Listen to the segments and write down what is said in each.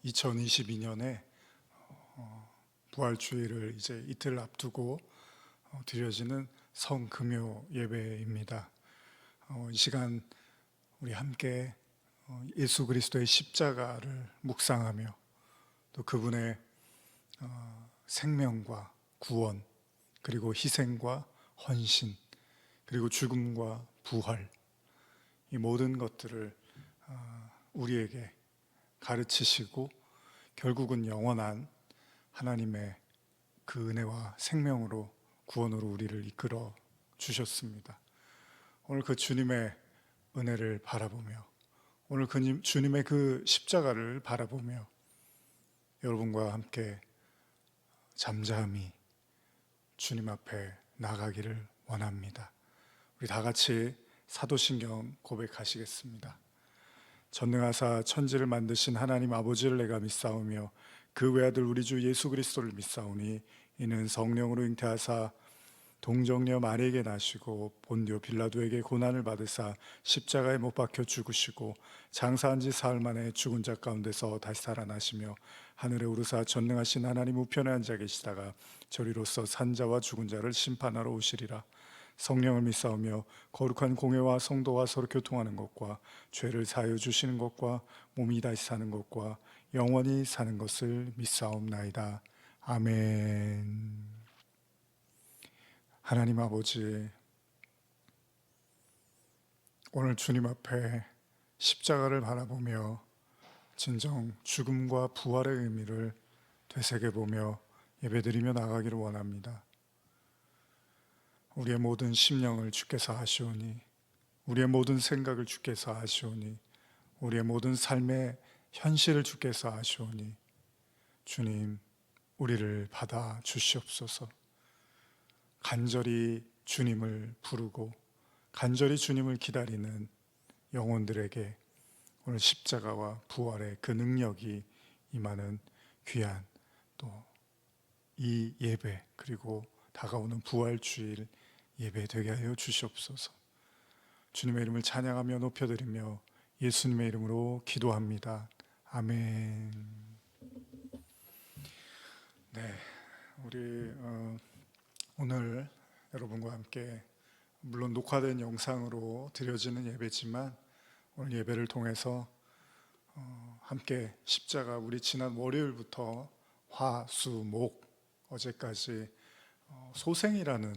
2022년에 부활주일을 이제 이틀 앞두고 드려지는 성금요 예배입니다. 이 시간 우리 함께 예수 그리스도의 십자가를 묵상하며 또 그분의 생명과 구원, 그리고 희생과 헌신, 그리고 죽음과 부활, 이 모든 것들을 우리에게 가르치시고 결국은 영원한 하나님의 그 은혜와 생명으로 구원으로 우리를 이끌어 주셨습니다. 오늘 그 주님의 은혜를 바라보며, 오늘 그 주님의 그 십자가를 바라보며 여러분과 함께 잠잠히 주님 앞에 나가기를 원합니다. 우리 다 같이 사도신경 고백하시겠습니다. 전능하사 천지를 만드신 하나님 아버지를 내가 믿사오며 그 외아들 우리 주 예수 그리스도를 믿사오니 이는 성령으로 잉태하사 동정녀 마리에게 나시고 본디오 빌라도에게 고난을 받으사 십자가에 못 박혀 죽으시고 장사한 지 사흘 만에 죽은 자 가운데서 다시 살아나시며 하늘에 오르사 전능하신 하나님 우편에 앉아 계시다가 저리로서 산자와 죽은 자를 심판하러 오시리라. 성령을 믿사오며 거룩한 공회와 성도와 서로 교통하는 것과 죄를 사하여 주시는 것과 몸이 다시 사는 것과 영원히 사는 것을 믿사옵나이다. 아멘. 하나님 아버지, 오늘 주님 앞에 십자가를 바라보며 진정 죽음과 부활의 의미를 되새겨보며 예배드리며 나가기를 원합니다. 우리의 모든 심령을 주께서 아시오니, 우리의 모든 생각을 주께서 아시오니, 우리의 모든 삶의 현실을 주께서 아시오니 주님, 우리를 받아 주시옵소서. 간절히 주님을 부르고 간절히 주님을 기다리는 영혼들에게 오늘 십자가와 부활의 그 능력이 임하는 귀한 또 이 예배, 그리고 다가오는 부활주일 예배 되게 하여 주시옵소서. 주님의 이름을 찬양하며 높여드리며 예수님의 이름으로 기도합니다. 아멘. 네, 우리 오늘 여러분과 함께 물론 녹화된 영상으로 드려지는 예배지만 오늘 예배를 통해서 함께 십자가, 우리 지난 월요일부터 화, 수, 목 어제까지 소생이라는,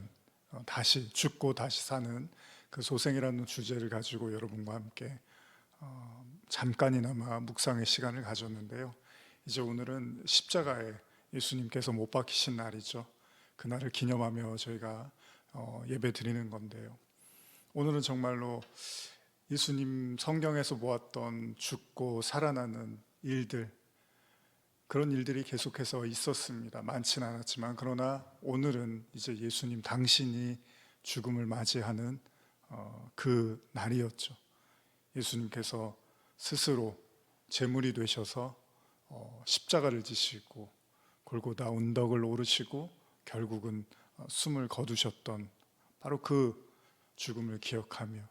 다시 죽고 다시 사는 그 소생이라는 주제를 가지고 여러분과 함께 잠깐이나마 묵상의 시간을 가졌는데요. 이제 오늘은 십자가에 예수님께서 못 박히신 날이죠. 그날을 기념하며 저희가 예배 드리는 건데요. 오늘은 정말로 예수님 성경에서 보았던 죽고 살아나는 일들, 그런 일들이 계속해서 있었습니다. 많지는 않았지만, 그러나 오늘은 이제 예수님 당신이 죽음을 맞이하는 그 날이었죠. 예수님께서 스스로 제물이 되셔서 십자가를 지시고 골고다 언덕을 오르시고 결국은 숨을 거두셨던 바로 그 죽음을 기억하며,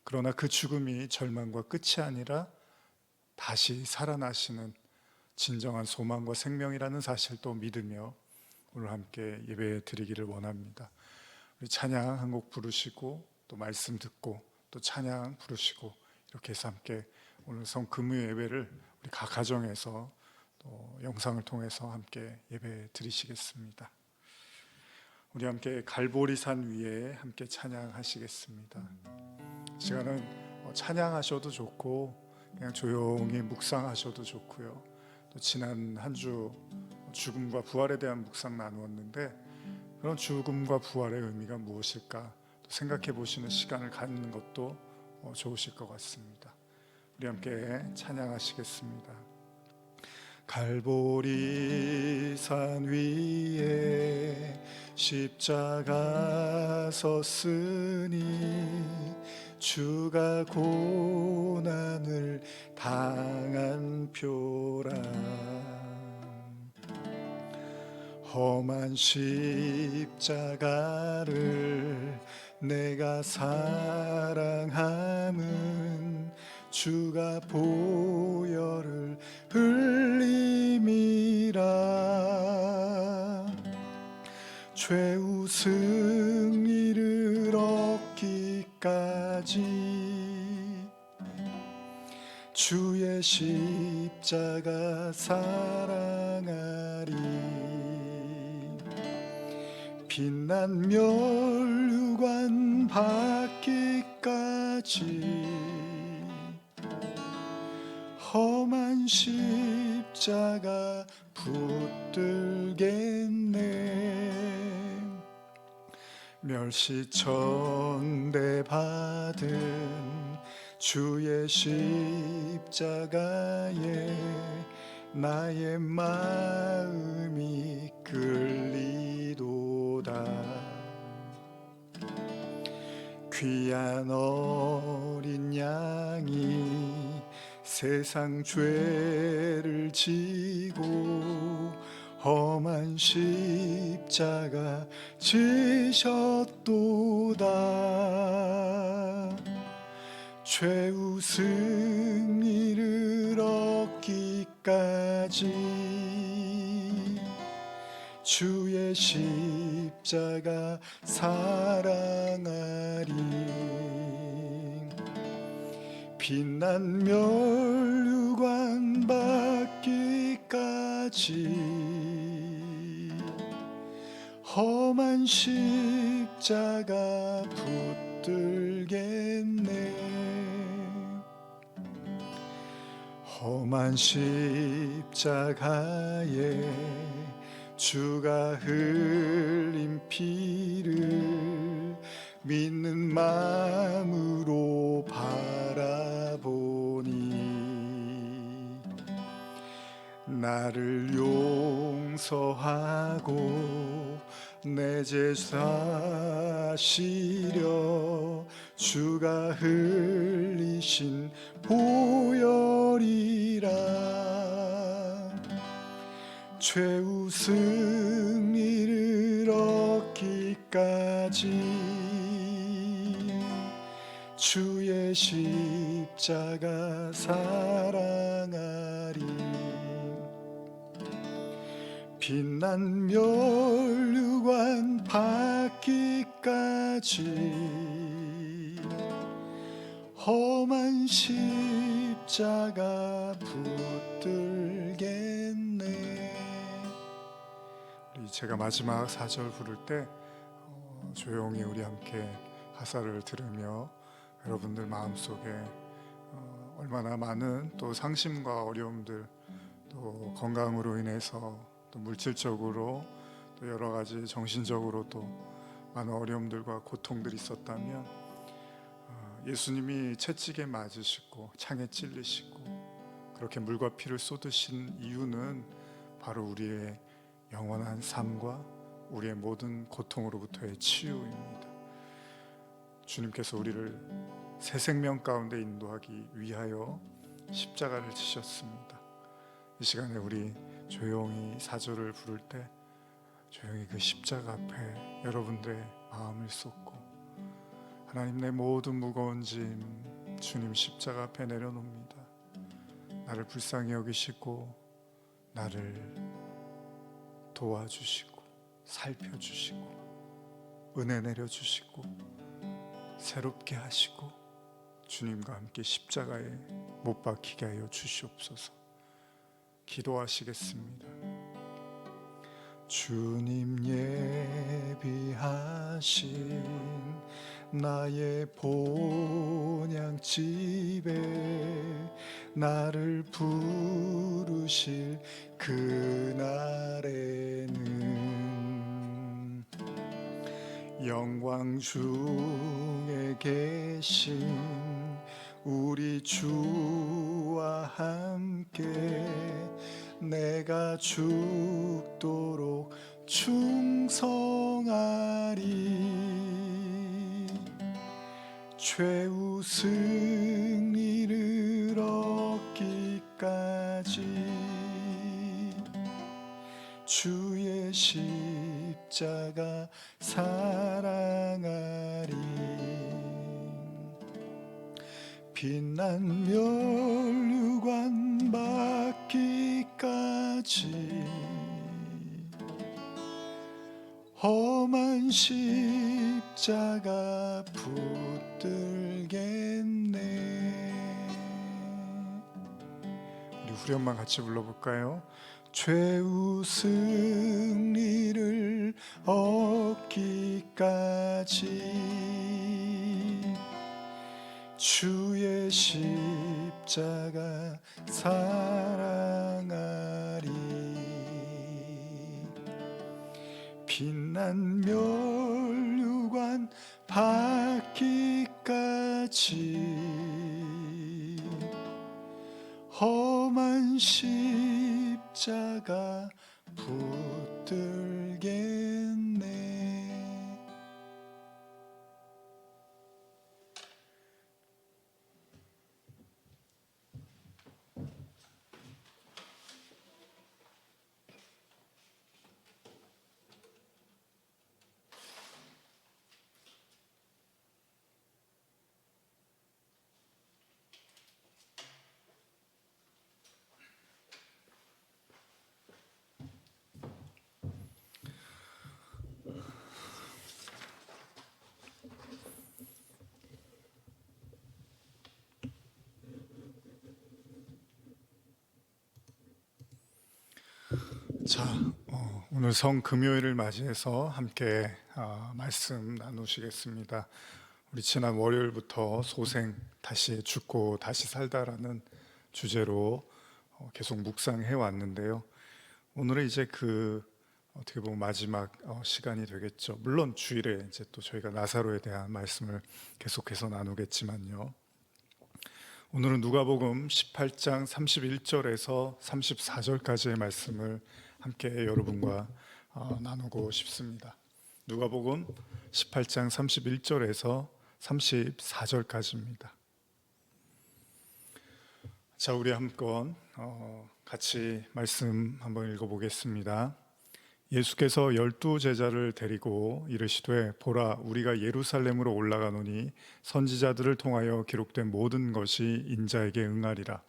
그러나 그 죽음이 절망과 끝이 아니라 다시 살아나시는 진정한 소망과 생명이라는 사실도 믿으며 오늘 함께 예배 드리기를 원합니다. 우리 찬양 한 곡 부르시고 또 말씀 듣고 또 찬양 부르시고 이렇게 해서 함께 오늘 성금요 예배를 우리 각 가정에서 또 영상을 통해서 함께 예배 드리시겠습니다. 우리 함께 갈보리산 위에 함께 찬양하시겠습니다. 시간은 찬양하셔도 좋고 그냥 조용히 묵상하셔도 좋고요. 또 지난 한 주 죽음과 부활에 대한 묵상 나누었는데, 그런 죽음과 부활의 의미가 무엇일까 또 생각해 보시는 시간을 갖는 것도 좋으실 것 같습니다. 우리 함께 찬양하시겠습니다. 갈보리산 위에 십자가 섰으니 주가 고난을 당한 표라. 험한 십자가를 내가 사랑함은 주가 보혈을 흘리 최후 승리를 얻기까지 주의 십자가 사랑하리. 빛난 멸류관 받기까지 험한 십자가 붙들겠네. 멸시천대 받은 주의 십자가에 나의 마음이 끌리도다. 귀한 어린 양이 세상 죄를 지고 험한 십자가 지셨도다. 최후 승리를 얻기까지 주의 십자가 사랑하리. 빛난 멸류관 받기까지 험한 십자가 붙들겠네. 험한 십자가에 주가 흘린 피를 믿는 마음으로 바라보니 나를 용서하고 내 죄 사시려 주가 흘리신 보혈이라. 최후 승리를 얻기까지 주의 십자가 사랑하리. 빛난 멸류관 받기까지 험한 십자가 붙들겠네. 제가 마지막 4절 부를 때 조용히 우리 함께 가사를 들으며 여러분들 마음속에 얼마나 많은 또 상심과 어려움들, 또 건강으로 인해서 또 물질적으로 또 여러 가지 정신적으로 또 많은 어려움들과 고통들이 있었다면 예수님이 채찍에 맞으시고 창에 찔리시고 그렇게 물과 피를 쏟으신 이유는 바로 우리의 영원한 삶과 우리의 모든 고통으로부터의 치유입니다. 주님께서 우리를 새 생명 가운데 인도하기 위하여 십자가를 지셨습니다. 이 시간에 우리 조용히 4절을 부를 때 조용히 그 십자가 앞에 여러분들의 마음을 쏟고 하나님, 내 모든 무거운 짐 주님 십자가 앞에 내려놓습니다. 나를 불쌍히 여기시고 나를 도와주시고 살펴주시고 은혜 내려주시고 새롭게 하시고 주님과 함께 십자가에 못 박히게 하여 주시옵소서. 기도하시겠습니다. 주님 예비하신 나의 본향집에 나를 부르실 그날에는 영광 중에 계신 우리 주와 함께 내가 죽도록 충성하리. 최후 승리를 얻기까지 주의 십자가 사랑하리. 빛난 멸류관 받기까지 십자가 붙들겠네. 우리 후렴만 같이 불러볼까요? 최후 승리를 얻기까지 주의 십자가 사랑하리. 빛난 멸류관 받기까지 험한 십자가 붙들겠네. 자, 오늘 성금요일을 맞이해서 함께 말씀 나누시겠습니다. 우리 지난 월요일부터 소생, 다시 죽고 다시 살다라는 주제로 계속 묵상해 왔는데요. 오늘은 이제 어떻게 보면 마지막 시간이 되겠죠. 물론 주일에 이제 또 저희가 나사로에 대한 말씀을 계속해서 나누겠지만요. 오늘은 누가복음 18장 31절에서 34절까지의 말씀을 함께 여러분과 나누고 싶습니다. 누가복음 18장 31절에서 34절까지입니다. 자, 우리 한번 같이 말씀 한번 읽어보겠습니다. 예수께서 12 제자를 데리고 이르시되 보라 우리가 예루살렘으로 올라가노니 선지자들을 통하여 기록된 모든 것이 인자에게 응하리라.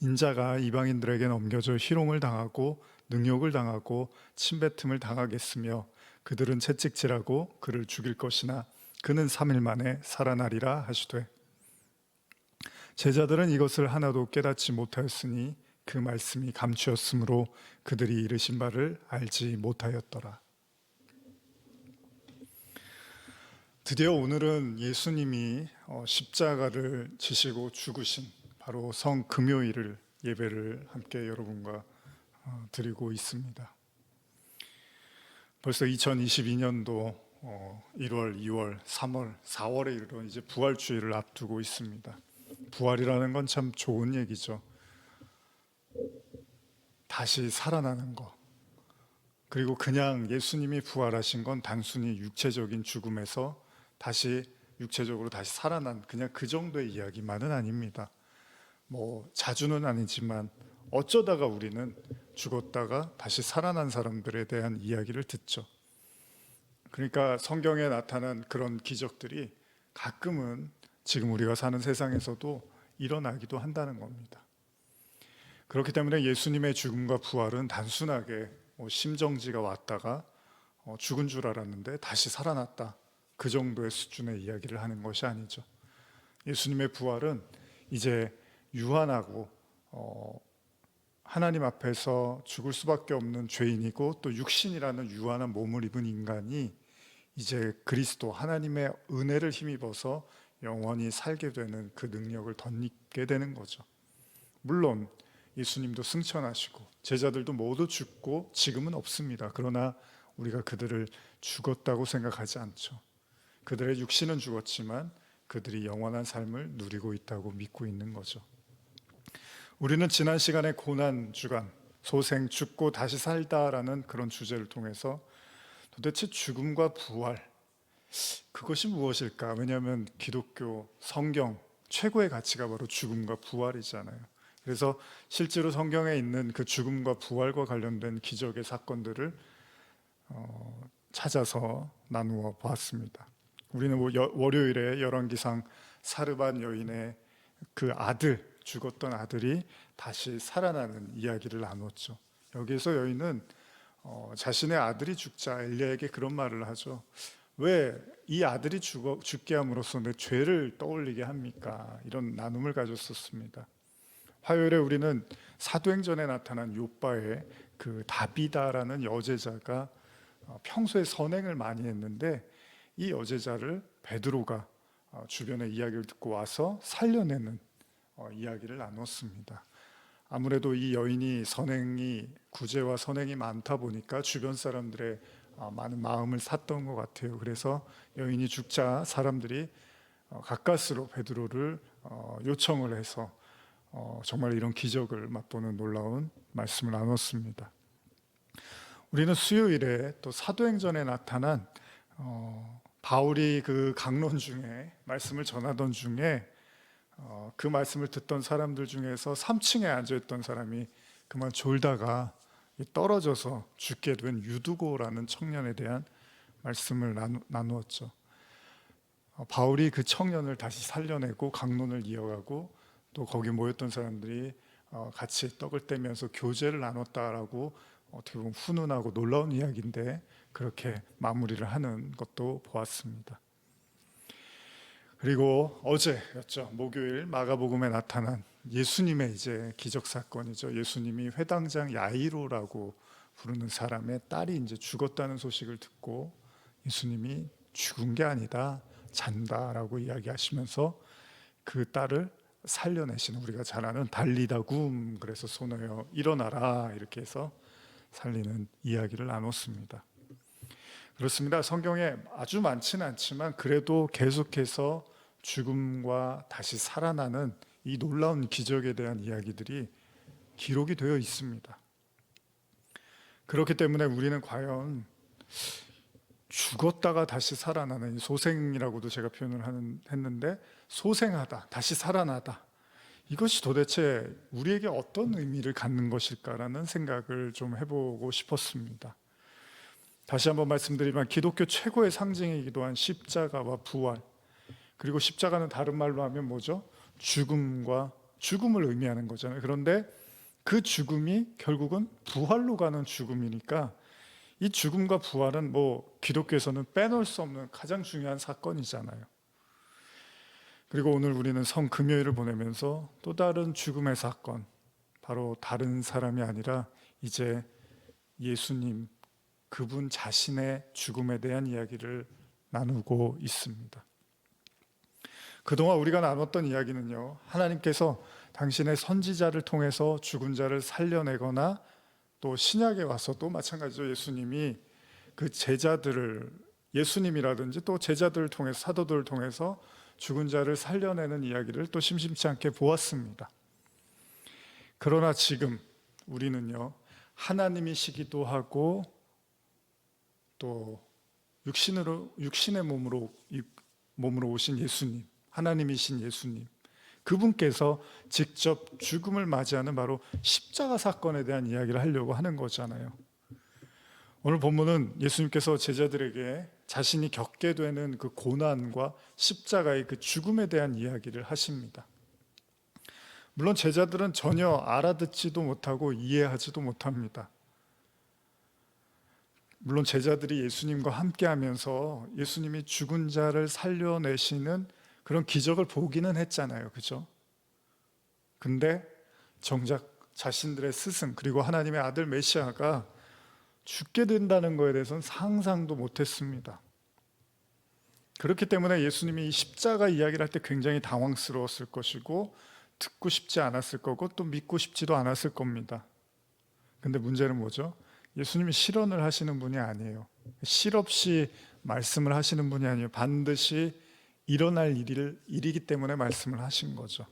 인자가 이방인들에게 넘겨져 희롱을 당하고 능욕을 당하고 침뱉음을 당하겠으며 그들은 채찍질하고 그를 죽일 것이나 그는 3일 만에 살아나리라 하시되 제자들은 이것을 하나도 깨닫지 못하였으니 그 말씀이 감추었으므로 그들이 이르신 바를 알지 못하였더라. 드디어 오늘은 예수님이 십자가를 지시고 죽으신 바로 성금요일을 예배를 함께 여러분과 드리고 있습니다. 벌써 2022년도 1월, 2월, 3월, 4월에 이르러 이제 부활주일을 앞두고 있습니다. 부활이라는 건 참 좋은 얘기죠. 다시 살아나는 것. 그리고 그냥 예수님이 부활하신 건 단순히 육체적인 죽음에서 다시 육체적으로 다시 살아난 그냥 그 정도의 이야기만은 아닙니다. 뭐 자주는 아니지만 어쩌다가 우리는 죽었다가 다시 살아난 사람들에 대한 이야기를 듣죠. 그러니까 성경에 나타난 그런 기적들이 가끔은 지금 우리가 사는 세상에서도 일어나기도 한다는 겁니다. 그렇기 때문에 예수님의 죽음과 부활은 단순하게 심정지가 왔다가 죽은 줄 알았는데 다시 살아났다, 그 정도의 수준의 이야기를 하는 것이 아니죠. 예수님의 부활은 이제 유한하고 하나님 앞에서 죽을 수밖에 없는 죄인이고 또 육신이라는 유한한 몸을 입은 인간이 이제 그리스도 하나님의 은혜를 힘입어서 영원히 살게 되는 그 능력을 덧입게 되는 거죠. 물론 예수님도 승천하시고 제자들도 모두 죽고 지금은 없습니다. 그러나 우리가 그들을 죽었다고 생각하지 않죠. 그들의 육신은 죽었지만 그들이 영원한 삶을 누리고 있다고 믿고 있는 거죠. 우리는 지난 시간에 고난 주간, 소생, 죽고 다시 살다라는 그런 주제를 통해서 도대체 죽음과 부활, 그것이 무엇일까? 왜냐하면 기독교 성경 최고의 가치가 바로 죽음과 부활이잖아요. 그래서 실제로 성경에 있는 그 죽음과 부활과 관련된 기적의 사건들을 찾아서 나누어 보았습니다. 우리는 월요일에 열왕기상 사르밧 여인의 그 아들, 죽었던 아들이 다시 살아나는 이야기를 나눴죠. 여기에서 여인은 자신의 아들이 죽자 엘리야에게 그런 말을 하죠. 왜 이 아들이 죽게 함으로써 내 죄를 떠올리게 합니까? 이런 나눔을 가졌었습니다. 화요일에 우리는 사도행전에 나타난 욥바의 그 다비다라는 여제자가 평소에 선행을 많이 했는데 이 여제자를 베드로가 주변의 이야기를 듣고 와서 살려내는 이야기를 나눴습니다. 아무래도 이 여인이 구제와 선행이 많다 보니까 주변 사람들의 많은 마음을 샀던 것 같아요. 그래서 여인이 죽자 사람들이 가까스로 베드로를 요청을 해서 정말 이런 기적을 맛보는 놀라운 말씀을 나눴습니다. 우리는 수요일에 또 사도행전에 나타난 바울이 그 강론 중에 말씀을 전하던 중에 그 말씀을 듣던 사람들 중에서 3층에 앉아있던 사람이 그만 졸다가 떨어져서 죽게 된 유두고라는 청년에 대한 말씀을 나누었죠. 바울이 그 청년을 다시 살려내고 강론을 이어가고 또 거기 모였던 사람들이 같이 떡을 떼면서 교제를 나눴다라고 어떻게 보면 훈훈하고 놀라운 이야기인데 그렇게 마무리를 하는 것도 보았습니다. 그리고 어제였죠. 목요일 마가복음에 나타난 예수님의 이제 기적 사건이죠. 예수님이 회당장 야이로라고 부르는 사람의 딸이 이제 죽었다는 소식을 듣고 예수님이 죽은 게 아니다, 잔다라고 이야기하시면서 그 딸을 살려내시는, 우리가 잘 아는 달리다굼, 그래서 손에요 일어나라 이렇게 해서 살리는 이야기를 나눴습니다. 그렇습니다. 성경에 아주 많지는 않지만 그래도 계속해서 죽음과 다시 살아나는 이 놀라운 기적에 대한 이야기들이 기록이 되어 있습니다. 그렇기 때문에 우리는 과연 죽었다가 다시 살아나는 소생이라고도 제가 표현을 했는데, 소생하다, 다시 살아나다, 이것이 도대체 우리에게 어떤 의미를 갖는 것일까라는 생각을 좀 해보고 싶었습니다. 다시 한번 말씀드리면 기독교 최고의 상징이기도 한 십자가와 부활, 그리고 십자가는 다른 말로 하면 뭐죠? 죽음을 의미하는 거잖아요. 그런데 그 죽음이 결국은 부활로 가는 죽음이니까 이 죽음과 부활은 기독교에서는 빼놓을 수 없는 가장 중요한 사건이잖아요. 그리고 오늘 우리는 성금요일을 보내면서 또 다른 죽음의 사건, 바로 다른 사람이 아니라 이제 예수님, 그분 자신의 죽음에 대한 이야기를 나누고 있습니다. 그동안 우리가 나눴던 이야기는요, 하나님께서 당신의 선지자를 통해서 죽은 자를 살려내거나 또 신약에 와서 또 마찬가지로 예수님이 그 제자들을, 예수님이라든지 또 제자들을 통해서, 사도들을 통해서 죽은 자를 살려내는 이야기를 또 심심치 않게 보았습니다. 그러나 지금 우리는요, 하나님이시기도 하고 또 육신의 몸으로 오신 예수님, 하나님이신 예수님, 그분께서 직접 죽음을 맞이하는 바로 십자가 사건에 대한 이야기를 하려고 하는 거잖아요. 오늘 본문은 예수님께서 제자들에게 자신이 겪게 되는 그 고난과 십자가의 그 죽음에 대한 이야기를 하십니다. 물론 제자들은 전혀 알아듣지도 못하고 이해하지도 못합니다. 물론 제자들이 예수님과 함께 하면서 예수님이 죽은 자를 살려내시는 그런 기적을 보기는 했잖아요. 그죠? 근데 정작 자신들의 스승, 그리고 하나님의 아들 메시아가 죽게 된다는 것에 대해서는 상상도 못했습니다. 그렇기 때문에 예수님이 이 십자가 이야기를 할 때 굉장히 당황스러웠을 것이고 듣고 싶지 않았을 거고 또 믿고 싶지도 않았을 겁니다. 근데 문제는 뭐죠? 예수님이 실언을 하시는 분이 아니에요. 실없이 말씀을 하시는 분이 아니에요. 반드시 일어날 일이기 때문에 말씀을 하신 거죠.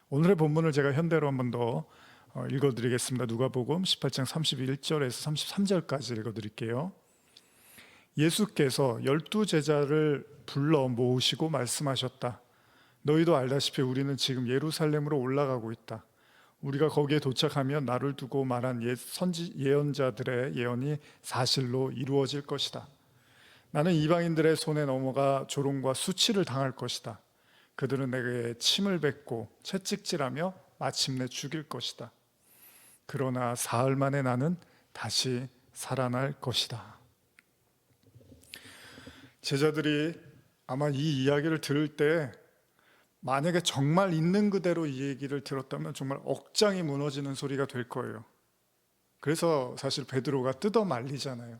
오늘의 본문을 제가 현대로 한 번 더 읽어드리겠습니다. 누가복음 18장 31절에서 33절까지 읽어드릴게요. 예수께서 12제자를 불러 모으시고 말씀하셨다. 너희도 알다시피 우리는 지금 예루살렘으로 올라가고 있다. 우리가 거기에 도착하면 나를 두고 말한 예언자들의 예언이 사실로 이루어질 것이다. 나는 이방인들의 손에 넘어가 조롱과 수치를 당할 것이다. 그들은 내게 침을 뱉고 채찍질하며 마침내 죽일 것이다. 그러나 사흘 만에 나는 다시 살아날 것이다. 제자들이 아마 이 이야기를 들을 때 만약에 정말 있는 그대로 이 얘기를 들었다면 정말 억장이 무너지는 소리가 될 거예요. 그래서 사실 베드로가 뜯어 말리잖아요.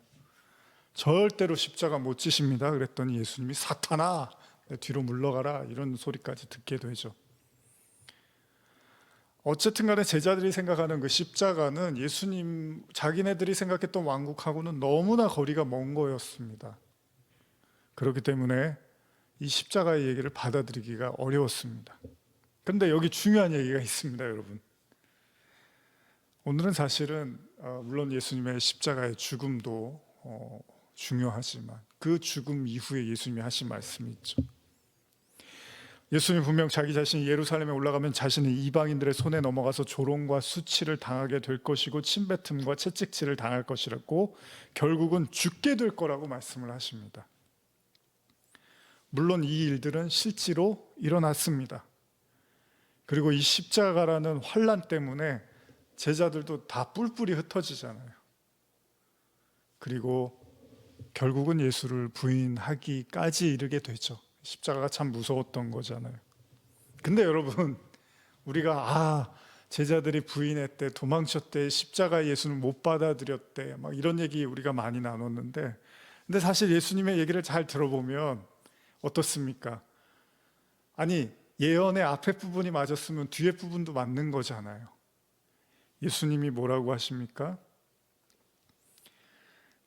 절대로 십자가 못 지십니다. 그랬더니 예수님이 사탄아, 내 뒤로 물러가라, 이런 소리까지 듣게 되죠. 어쨌든 간에 제자들이 생각하는 그 십자가는 예수님 자기네들이 생각했던 왕국하고는 너무나 거리가 먼 거였습니다. 그렇기 때문에 이 십자가의 얘기를 받아들이기가 어려웠습니다. 그런데 여기 중요한 얘기가 있습니다, 여러분. 오늘은 사실은 물론 예수님의 십자가의 죽음도 중요하지만 그 죽음 이후에 예수님이 하신 말씀이 있죠. 예수님이 분명 자기 자신이 예루살렘에 올라가면 자신은 이방인들의 손에 넘어가서 조롱과 수치를 당하게 될 것이고 침뱉음과 채찍질을 당할 것이라고, 결국은 죽게 될 거라고 말씀을 하십니다. 물론 이 일들은 실제로 일어났습니다. 그리고 이 십자가라는 환난 때문에 제자들도 다 뿔뿔이 흩어지잖아요. 그리고 결국은 예수를 부인하기까지 이르게 되죠. 십자가가 참 무서웠던 거잖아요. 근데 여러분, 우리가 제자들이 부인했대, 도망쳤대, 십자가 예수는 못 받아들였대, 막 이런 얘기 우리가 많이 나눴는데, 근데 사실 예수님의 얘기를 잘 들어보면 어떻습니까? 아니, 예언의 앞에 부분이 맞았으면 뒤에 부분도 맞는 거잖아요. 예수님이 뭐라고 하십니까?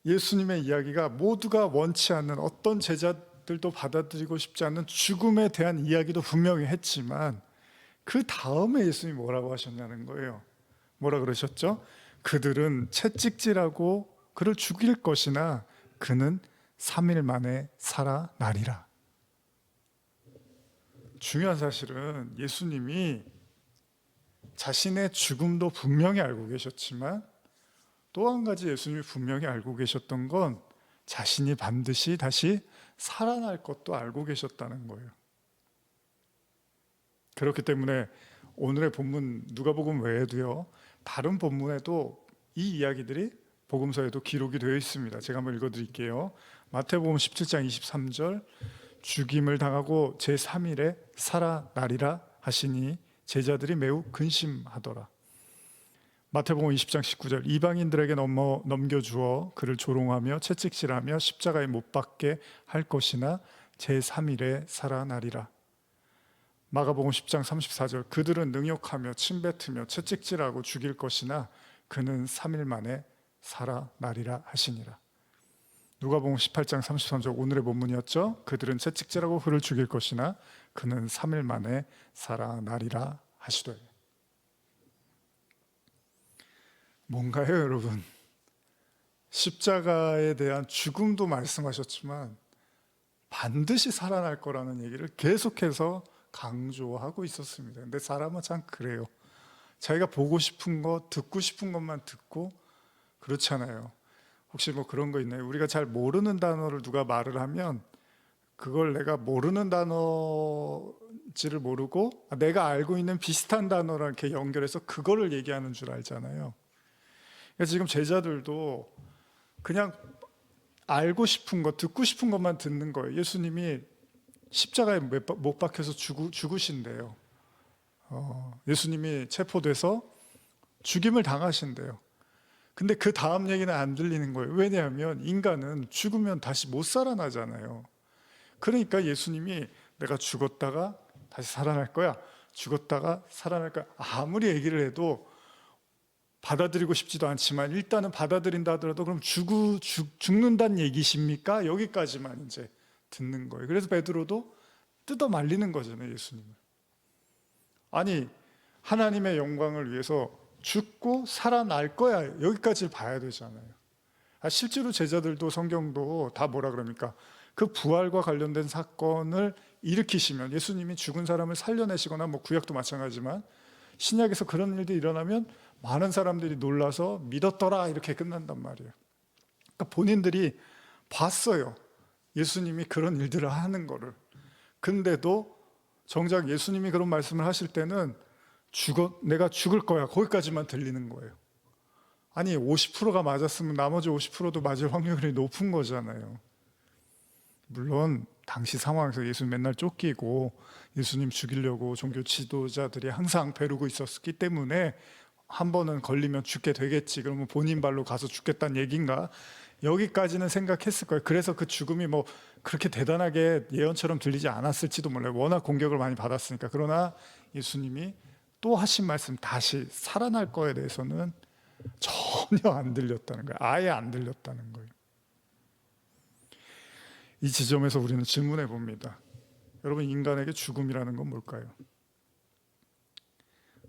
예수님의 이야기가 모두가 원치 않는, 어떤 제자들도 받아들이고 싶지 않는 죽음에 대한 이야기도 분명히 했지만 그 다음에 예수님이 뭐라고 하셨냐는 거예요. 뭐라 그러셨죠? 그들은 채찍질하고 그를 죽일 것이나 그는 3일 만에 살아나리라. 중요한 사실은 예수님이 자신의 죽음도 분명히 알고 계셨지만 또 한 가지 예수님이 분명히 알고 계셨던 건 자신이 반드시 다시 살아날 것도 알고 계셨다는 거예요. 그렇기 때문에 오늘의 본문 누가복음 외에도요, 다른 본문에도 이 이야기들이 복음서에도 기록이 되어 있습니다. 제가 한번 읽어드릴게요. 마태복음 17장 23절, 죽임을 당하고 제3일에 살아나리라 하시니 제자들이 매우 근심하더라. 마태복음 20장 19절, 이방인들에게 넘겨주어 그를 조롱하며 채찍질하며 십자가에 못 박게 할 것이나 제3일에 살아나리라. 마가복음 10장 34절, 그들은 능욕하며 침뱉으며 채찍질하고 죽일 것이나 그는 3일 만에 살아나리라 하시니라. 누가복음 18장 33절, 오늘의 본문이었죠. 그들은 채찍질하고 그를 죽일 것이나 그는 3일 만에 살아나리라 하시되. 뭔가요, 여러분? 십자가에 대한 죽음도 말씀하셨지만 반드시 살아날 거라는 얘기를 계속해서 강조하고 있었습니다. 근데 사람은 참 그래요. 자기가 보고 싶은 것, 듣고 싶은 것만 듣고, 그렇잖아요. 혹시 뭐 그런 거 있나요? 우리가 잘 모르는 단어를 누가 말을 하면 그걸 내가 모르는 단어지를 모르고 내가 알고 있는 비슷한 단어랑 이렇게 연결해서 그거를 얘기하는 줄 알잖아요. 그래서 지금 제자들도 그냥 알고 싶은 것, 듣고 싶은 것만 듣는 거예요. 예수님이 십자가에 못 박혀서 죽으신대요. 예수님이 체포돼서 죽임을 당하신대요. 근데 그 다음 얘기는 안 들리는 거예요. 왜냐하면 인간은 죽으면 다시 못 살아나잖아요. 그러니까 예수님이 내가 죽었다가 다시 살아날 거야, 죽었다가 살아날 거야, 아무리 얘기를 해도 받아들이고 싶지도 않지만 일단은 받아들인다 하더라도 그럼 죽는다는 얘기십니까? 여기까지만 이제 듣는 거예요. 그래서 베드로도 뜯어 말리는 거잖아요, 예수님을. 아니, 하나님의 영광을 위해서 죽고 살아날 거야, 여기까지 봐야 되잖아요. 실제로 제자들도, 성경도 다 뭐라 그럽니까? 그 부활과 관련된 사건을 일으키시면, 예수님이 죽은 사람을 살려내시거나, 뭐 구약도 마찬가지지만 신약에서 그런 일들이 일어나면 많은 사람들이 놀라서 믿었더라, 이렇게 끝난단 말이에요. 그러니까 본인들이 봤어요, 예수님이 그런 일들을 하는 거를. 근데도 정작 예수님이 그런 말씀을 하실 때는 내가 죽을 거야, 거기까지만 들리는 거예요. 아니 50%가 맞았으면 나머지 50%도 맞을 확률이 높은 거잖아요. 물론 당시 상황에서 예수님 맨날 쫓기고 예수님 죽이려고 종교 지도자들이 항상 벼르고 있었기 때문에 한 번은 걸리면 죽게 되겠지, 그러면 본인 발로 가서 죽겠다는 얘기인가, 여기까지는 생각했을 거예요. 그래서 그 죽음이 뭐 그렇게 대단하게 예언처럼 들리지 않았을지도 몰라요. 워낙 공격을 많이 받았으니까. 그러나 예수님이 또 하신 말씀, 다시 살아날 거에 대해서는 전혀 안 들렸다는 거예요. 아예 안 들렸다는 거예요. 이 지점에서 우리는 질문해 봅니다. 여러분, 인간에게 죽음이라는 건 뭘까요?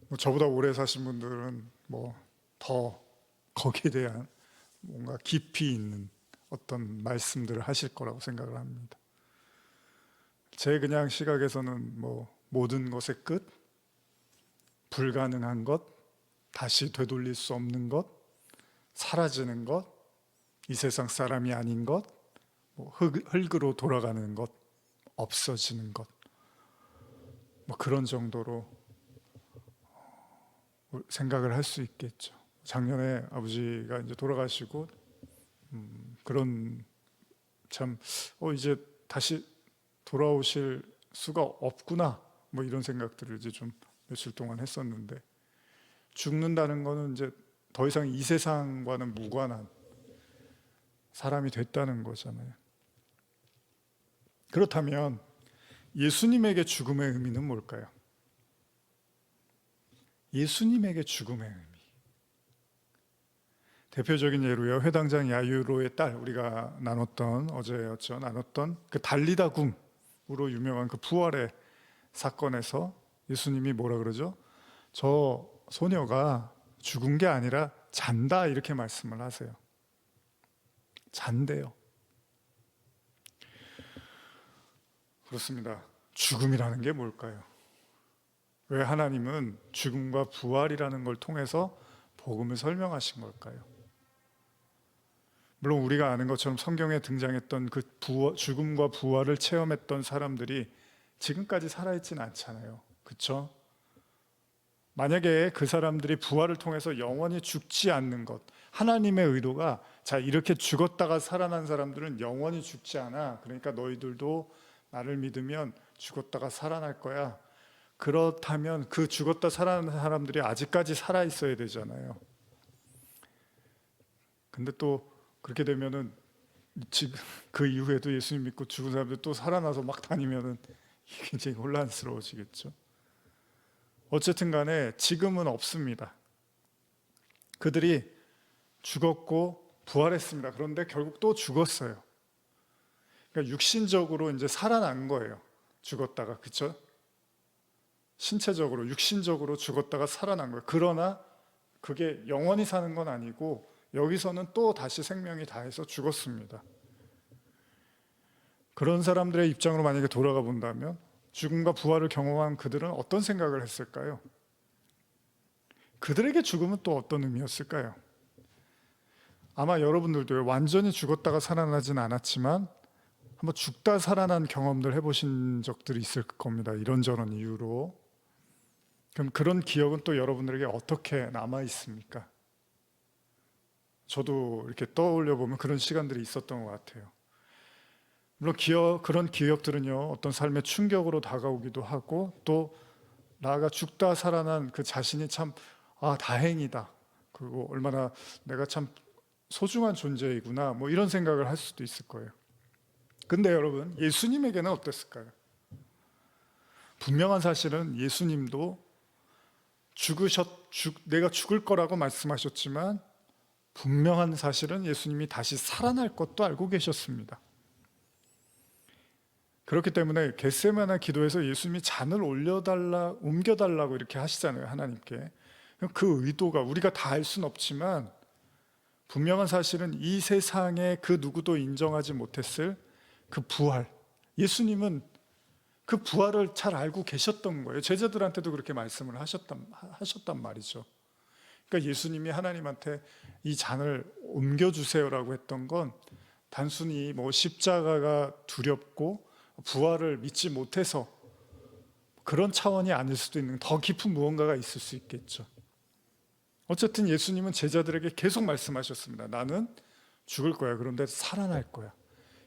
뭐 저보다 오래 사신 분들은 뭐 더 거기에 대한 뭔가 깊이 있는 어떤 말씀들을 하실 거라고 생각을 합니다. 제 그냥 시각에서는 뭐 모든 것의 끝, 불가능한 것, 다시 되돌릴 수 없는 것, 사라지는 것, 이 세상 사람이 아닌 것, 뭐 흙으로 돌아가는 것, 없어지는 것, 뭐 그런 정도로 생각을 할 수 있겠죠. 작년에 아버지가 이제 돌아가시고 그런 참 이제 다시 돌아오실 수가 없구나, 뭐 이런 생각들을 이제 좀 며칠 동안 했었는데, 죽는다는 거는 이제 더 이상 이 세상과는 무관한 사람이 됐다는 거잖아요. 그렇다면 예수님에게 죽음의 의미는 뭘까요? 예수님에게 죽음의 의미, 대표적인 예로요, 회당장 야이로의 딸, 우리가 어제였죠, 나눴던 그 달리다 굼으로 유명한 그 부활의 사건에서 예수님이 뭐라 그러죠? 저 소녀가 죽은 게 아니라 잔다, 이렇게 말씀을 하세요. 잔대요. 그렇습니다. 죽음이라는 게 뭘까요? 왜 하나님은 죽음과 부활이라는 걸 통해서 복음을 설명하신 걸까요? 물론 우리가 아는 것처럼 성경에 등장했던 그 죽음과 부활을 체험했던 사람들이 지금까지 살아있지는 않잖아요. 그렇죠? 만약에 그 사람들이 부활을 통해서 영원히 죽지 않는 것, 하나님의 의도가 자, 이렇게 죽었다가 살아난 사람들은 영원히 죽지 않아, 그러니까 너희들도 나를 믿으면 죽었다가 살아날 거야. 그렇다면 그 죽었다 살아난 사람들이 아직까지 살아있어야 되잖아요. 근데 또 그렇게 되면은 지금 그 이후에도 예수님 믿고 죽은 사람들 또 살아나서 막 다니면은 굉장히 혼란스러워지겠죠. 어쨌든 간에 지금은 없습니다. 그들이 죽었고 부활했습니다. 그런데 결국 또 죽었어요. 그러니까 육신적으로 이제 살아난 거예요. 죽었다가, 그렇죠? 신체적으로, 육신적으로 죽었다가 살아난 거예요. 그러나 그게 영원히 사는 건 아니고 여기서는 또 다시 생명이 다해서 죽었습니다. 그런 사람들의 입장으로 만약에 돌아가 본다면 죽음과 부활을 경험한 그들은 어떤 생각을 했을까요? 그들에게 죽음은 또 어떤 의미였을까요? 아마 여러분들도 완전히 죽었다가 살아나진 않았지만 한번 죽다 살아난 경험들 해보신 적들이 있을 겁니다. 이런저런 이유로. 그럼 그런 기억은 또 여러분들에게 어떻게 남아 있습니까? 저도 이렇게 떠올려 보면 그런 시간들이 있었던 것 같아요. 물론 그런 기억들은요, 어떤 삶의 충격으로 다가오기도 하고, 또 나아가 죽다 살아난 그 자신이 참 다행이다, 그리고 얼마나 내가 참 소중한 존재이구나, 뭐 이런 생각을 할 수도 있을 거예요. 근데 여러분, 예수님에게는 어땠을까요? 분명한 사실은 예수님도 내가 죽을 거라고 말씀하셨지만 분명한 사실은 예수님이 다시 살아날 것도 알고 계셨습니다. 그렇기 때문에 겟세마네 기도에서 예수님이 잔을 옮겨달라고 이렇게 하시잖아요, 하나님께. 그 의도가 우리가 다 알 수는 없지만 분명한 사실은 이 세상에 그 누구도 인정하지 못했을 그 부활, 예수님은 그 부활을 잘 알고 계셨던 거예요. 제자들한테도 그렇게 말씀을 하셨단 말이죠. 그러니까 예수님이 하나님한테 이 잔을 옮겨주세요라고 했던 건 단순히 뭐 십자가가 두렵고 부활을 믿지 못해서 그런 차원이 아닐 수도 있는 더 깊은 무언가가 있을 수 있겠죠. 어쨌든 예수님은 제자들에게 계속 말씀하셨습니다. 나는 죽을 거야. 그런데 살아날 거야.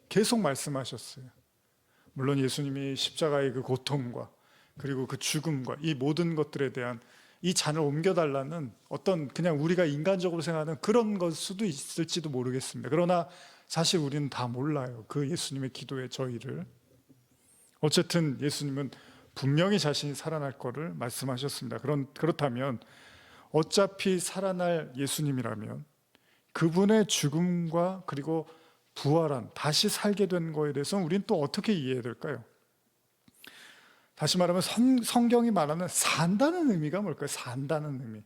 계속 말씀하셨어요. 물론 예수님이 십자가의 그 고통과 그리고 그 죽음과 이 모든 것들에 대한 이 잔을 옮겨달라는 어떤 그냥 우리가 인간적으로 생각하는 그런 것 수도 있을지도 모르겠습니다. 그러나 사실 우리는 다 몰라요. 그 예수님의 기도의 저희를. 어쨌든 예수님은 분명히 자신이 살아날 거를 말씀하셨습니다. 그렇다면 어차피 살아날 예수님이라면 그분의 죽음과 그리고 부활한 다시 살게 된 거에 대해서 우리는 또 어떻게 이해해야 될까요? 다시 말하면 성경이 말하는 산다는 의미가 뭘까요? 산다는 의미.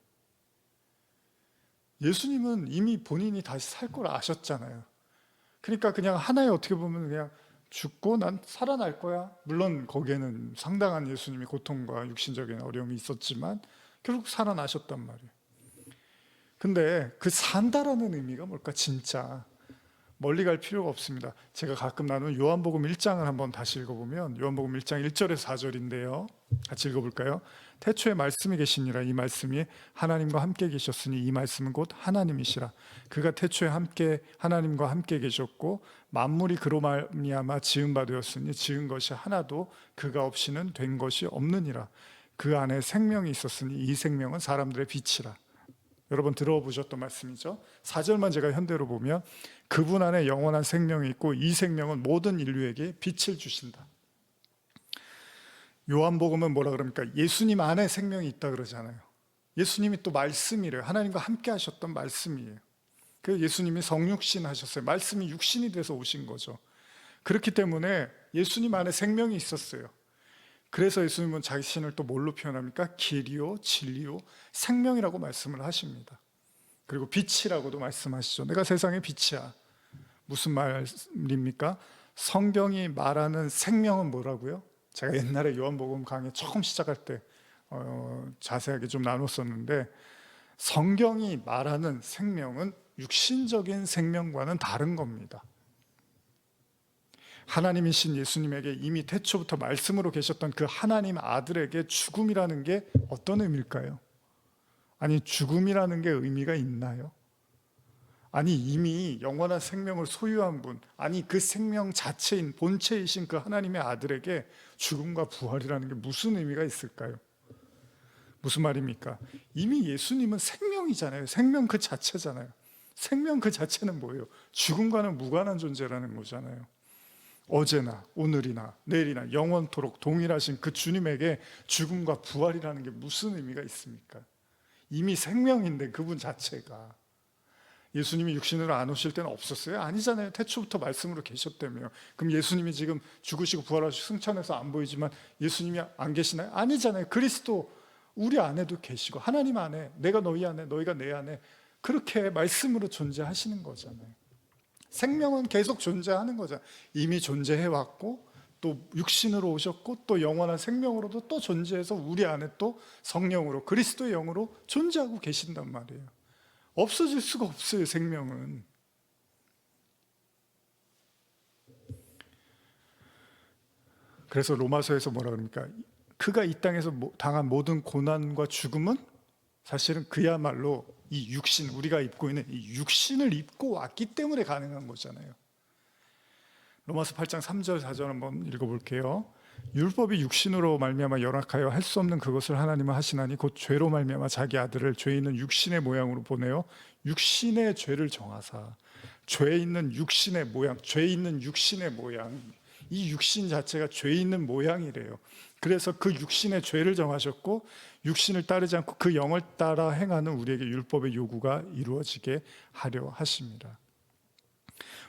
예수님은 이미 본인이 다시 살 걸 아셨잖아요. 그러니까 그냥 하나의 어떻게 보면 그냥 죽고 난 살아날 거야. 물론 거기에는 상당한 예수님의 고통과 육신적인 어려움이 있었지만 결국 살아나셨단 말이에요. 근데 그 산다라는 의미가 뭘까? 진짜 멀리 갈 필요가 없습니다. 제가 가끔 나누는 요한복음 1장을 한번 다시 읽어보면 요한복음 1장 1절에서 4절인데요. 같이 읽어볼까요? 태초에 말씀이 계시니라. 이 말씀이 하나님과 함께 계셨으니 이 말씀은 곧 하나님이시라. 그가 태초에 하나님과 함께 계셨고 만물이 그로 말미암아 지은 바 되었으니 지은 것이 하나도 그가 없이는 된 것이 없느니라. 그 안에 생명이 있었으니 이 생명은 사람들의 빛이라. 여러분 들어보셨던 말씀이죠. 4절만 제가 현대로 보면 그분 안에 영원한 생명이 있고 이 생명은 모든 인류에게 빛을 주신다. 요한복음은 뭐라 그럽니까? 예수님 안에 생명이 있다 그러잖아요. 예수님이 또 말씀이래요. 하나님과 함께 하셨던 말씀이에요. 그 예수님이 성육신 하셨어요. 말씀이 육신이 돼서 오신 거죠. 그렇기 때문에 예수님 안에 생명이 있었어요. 그래서 예수님은 자신을 또 뭘로 표현합니까? 길이요, 진리요, 생명이라고 말씀을 하십니다. 그리고 빛이라고도 말씀하시죠. 내가 세상의 빛이야. 무슨 말입니까? 성경이 말하는 생명은 뭐라고요? 제가 옛날에 요한복음 강의 처음 시작할 때 자세하게 좀 나눴었는데 성경이 말하는 생명은 육신적인 생명과는 다른 겁니다. 하나님이신 예수님에게 이미 태초부터 말씀으로 계셨던 그 하나님 아들에게 죽음이라는 게 어떤 의미일까요? 아니 죽음이라는 게 의미가 있나요? 아니 이미 영원한 생명을 소유한 분, 아니 그 생명 자체인 본체이신 그 하나님의 아들에게 죽음과 부활이라는 게 무슨 의미가 있을까요? 무슨 말입니까? 이미 예수님은 생명이잖아요. 생명 그 자체잖아요. 생명 그 자체는 뭐예요? 죽음과는 무관한 존재라는 거잖아요. 어제나 오늘이나 내일이나 영원토록 동일하신 그 주님에게 죽음과 부활이라는 게 무슨 의미가 있습니까? 이미 생명인데 그분 자체가. 예수님이 육신으로 안 오실 때는 없었어요? 아니잖아요. 태초부터 말씀으로 계셨다며요. 그럼 예수님이 지금 죽으시고 부활하시고 승천해서 안 보이지만 예수님이 안 계시나요? 아니잖아요. 그리스도 우리 안에도 계시고 하나님 안에, 내가 너희 안에 너희가 내 안에 그렇게 말씀으로 존재하시는 거잖아요. 생명은 계속 존재하는 거잖아요. 이미 존재해왔고 또 육신으로 오셨고 또 영원한 생명으로도 또 존재해서 우리 안에 또 성령으로 그리스도의 영으로 존재하고 계신단 말이에요. 없어질 수가 없어요. 생명은. 그래서 로마서에서 뭐라 그럽니까? 그가 이 땅에서 당한 모든 고난과 죽음은 사실은 그야말로 이 육신, 우리가 입고 있는 이 육신을 입고 왔기 때문에 가능한 거잖아요. 로마서 8장 3절 4절 한번 읽어볼게요. 율법이 육신으로 말미암아 열악하여 할 수 없는 그것을 하나님은 하시나니 곧 죄로 말미암아 자기 아들을 죄 있는 육신의 모양으로 보내어 육신의 죄를 정하사. 죄 있는 육신의 모양, 죄 있는 육신의 모양, 이 육신 자체가 죄 있는 모양이래요. 그래서 그 육신의 죄를 정하셨고 육신을 따르지 않고 그 영을 따라 행하는 우리에게 율법의 요구가 이루어지게 하려 하십니다.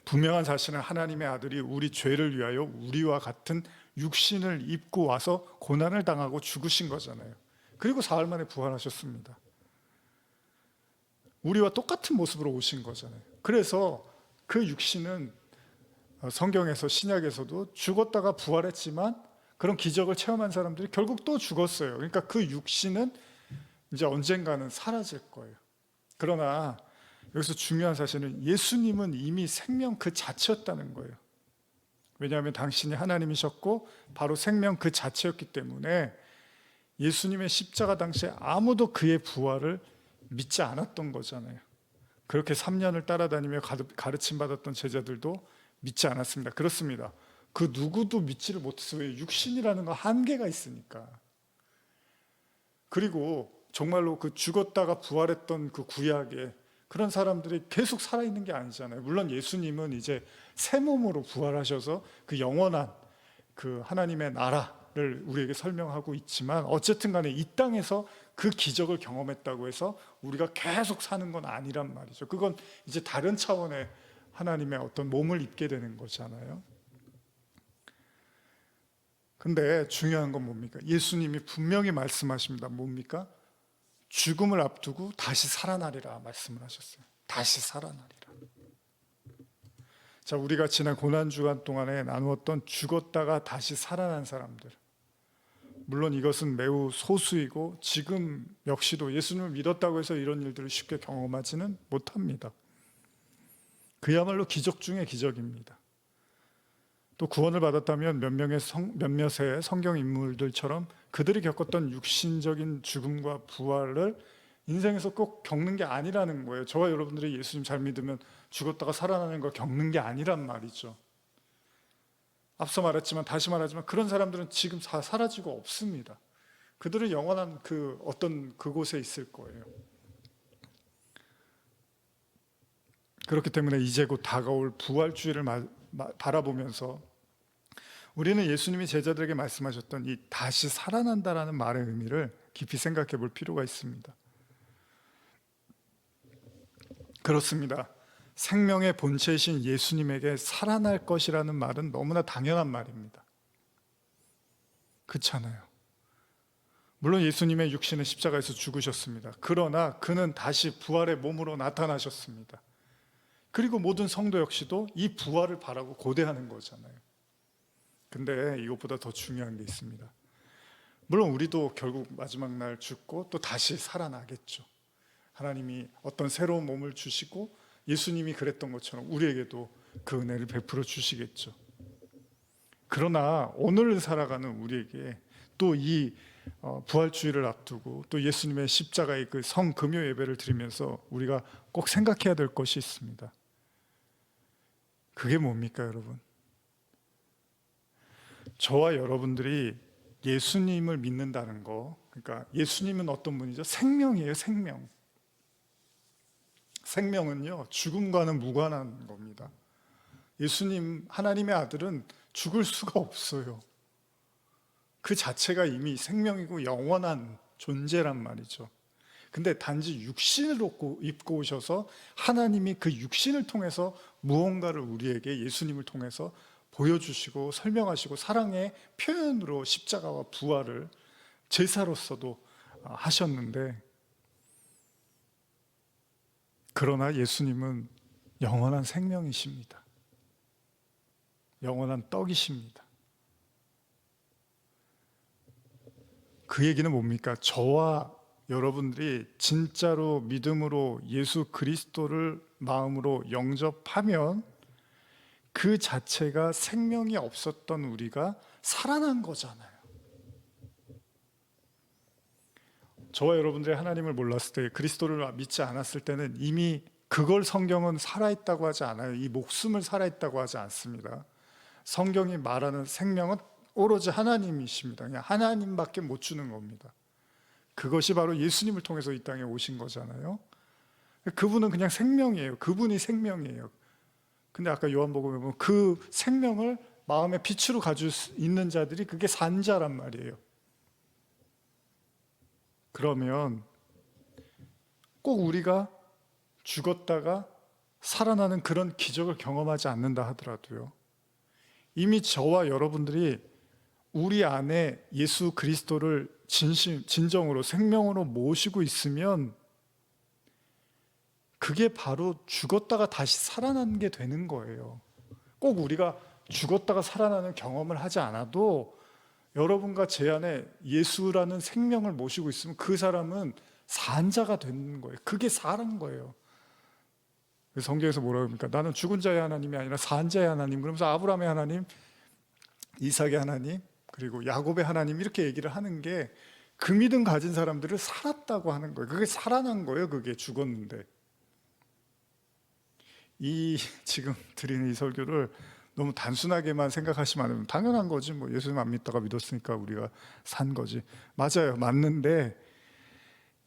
분명한 사실은 하나님의 아들이 우리 죄를 위하여 우리와 같은 육신을 입고 와서 고난을 당하고 죽으신 거잖아요. 그리고 사흘 만에 부활하셨습니다. 우리와 똑같은 모습으로 오신 거잖아요. 그래서 그 육신은 성경에서 신약에서도 죽었다가 부활했지만 그런 기적을 체험한 사람들이 결국 또 죽었어요. 그러니까 그 육신은 이제 언젠가는 사라질 거예요. 그러나 여기서 중요한 사실은 예수님은 이미 생명 그 자체였다는 거예요. 왜냐하면 당신이 하나님이셨고 바로 생명 그 자체였기 때문에 예수님의 십자가 당시에 아무도 그의 부활을 믿지 않았던 거잖아요. 그렇게 3년을 따라다니며 가르침 받았던 제자들도 믿지 않았습니다. 그렇습니다. 그 누구도 믿지를 못했어요. 왜? 육신이라는 건 한계가 있으니까. 그리고 정말로 그 죽었다가 부활했던 그 구약에 그런 사람들이 계속 살아있는 게 아니잖아요. 물론 예수님은 이제 새 몸으로 부활하셔서 그 영원한 그 하나님의 나라를 우리에게 설명하고 있지만, 어쨌든 간에 이 땅에서 그 기적을 경험했다고 해서 우리가 계속 사는 건 아니란 말이죠. 그건 이제 다른 차원의 하나님의 어떤 몸을 입게 되는 거잖아요. 근데 중요한 건 뭡니까? 예수님이 분명히 말씀하십니다. 뭡니까? 죽음을 앞두고 다시 살아나리라 말씀을 하셨어요. 다시 살아나리라. 자, 우리가 지난 고난주간 동안에 나누었던 죽었다가 다시 살아난 사람들, 물론 이것은 매우 소수이고 지금 역시도 예수님을 믿었다고 해서 이런 일들을 쉽게 경험하지는 못합니다. 그야말로 기적 중의 기적입니다. 또 구원을 받았다면 몇몇의 성경 인물들처럼 그들이 겪었던 육신적인 죽음과 부활을 인생에서 꼭 겪는 게 아니라는 거예요. 저와 여러분들이 예수님 잘 믿으면 죽었다가 살아나는 걸 겪는 게 아니란 말이죠. 앞서 말했지만 다시 말하지만 그런 사람들은 지금 다 사라지고 없습니다. 그들은 영원한 그 어떤 그곳에 있을 거예요. 그렇기 때문에 이제 곧 다가올 부활주의를 바라보면서 우리는 예수님이 제자들에게 말씀하셨던 이 다시 살아난다라는 말의 의미를 깊이 생각해 볼 필요가 있습니다. 그렇습니다. 생명의 본체이신 예수님에게 살아날 것이라는 말은 너무나 당연한 말입니다. 그렇잖아요. 물론 예수님의 육신은 십자가에서 죽으셨습니다. 그러나 그는 다시 부활의 몸으로 나타나셨습니다. 그리고 모든 성도 역시도 이 부활을 바라고 고대하는 거잖아요. 근데 이것보다 더 중요한 게 있습니다. 물론 우리도 결국 마지막 날 죽고 또 다시 살아나겠죠. 하나님이 어떤 새로운 몸을 주시고 예수님이 그랬던 것처럼 우리에게도 그 은혜를 베풀어 주시겠죠. 그러나 오늘 살아가는 우리에게 또 이 부활주의를 앞두고 또 예수님의 십자가의 그 성금요 예배를 드리면서 우리가 꼭 생각해야 될 것이 있습니다. 그게 뭡니까, 여러분? 저와 여러분들이 예수님을 믿는다는 거, 그러니까 예수님은 어떤 분이죠? 생명이에요, 생명. 생명은요, 죽음과는 무관한 겁니다. 예수님, 하나님의 아들은 죽을 수가 없어요. 그 자체가 이미 생명이고 영원한 존재란 말이죠. 근데 단지 육신을 입고 오셔서 하나님이 그 육신을 통해서 무언가를 우리에게 예수님을 통해서 보여주시고 설명하시고 사랑의 표현으로 십자가와 부활을 제사로서도 하셨는데, 그러나 예수님은 영원한 생명이십니다. 영원한 떡이십니다. 그 얘기는 뭡니까? 저와 여러분들이 진짜로 믿음으로 예수 그리스도를 마음으로 영접하면 그 자체가 생명이 없었던 우리가 살아난 거잖아요. 저와 여러분들이 하나님을 몰랐을 때, 그리스도를 믿지 않았을 때는 이미 그걸 성경은 살아있다고 하지 않아요. 이 목숨을 살아있다고 하지 않습니다. 성경이 말하는 생명은 오로지 하나님이십니다. 그냥 하나님밖에 못 주는 겁니다. 그것이 바로 예수님을 통해서 이 땅에 오신 거잖아요. 그분은 그냥 생명이에요. 그분이 생명이에요. 근데 아까 요한복음에 보면 그 생명을 마음의 빛으로 가지고 있는 자들이 그게 산자란 말이에요. 그러면 꼭 우리가 죽었다가 살아나는 그런 기적을 경험하지 않는다 하더라도요, 이미 저와 여러분들이 우리 안에 예수 그리스도를 진정으로 생명으로 모시고 있으면 그게 바로 죽었다가 다시 살아나는 게 되는 거예요. 꼭 우리가 죽었다가 살아나는 경험을 하지 않아도 여러분과 제 안에 예수라는 생명을 모시고 있으면 그 사람은 산자가 되는 거예요. 그게 살은 거예요. 성경에서 뭐라고 합니까? 나는 죽은 자의 하나님이 아니라 산자의 하나님, 그러면서 아브라함의 하나님, 이삭의 하나님, 그리고 야곱의 하나님, 이렇게 얘기를 하는 게 그 믿음 가진 사람들을 살았다고 하는 거예요. 그게 살아난 거예요. 그게 죽었는데. 이 지금 드리는 이 설교를 너무 단순하게만 생각하시면 안 됩니다. 당연한 거지. 뭐 예수님 안 믿다가 믿었으니까 우리가 산 거지. 맞아요. 맞는데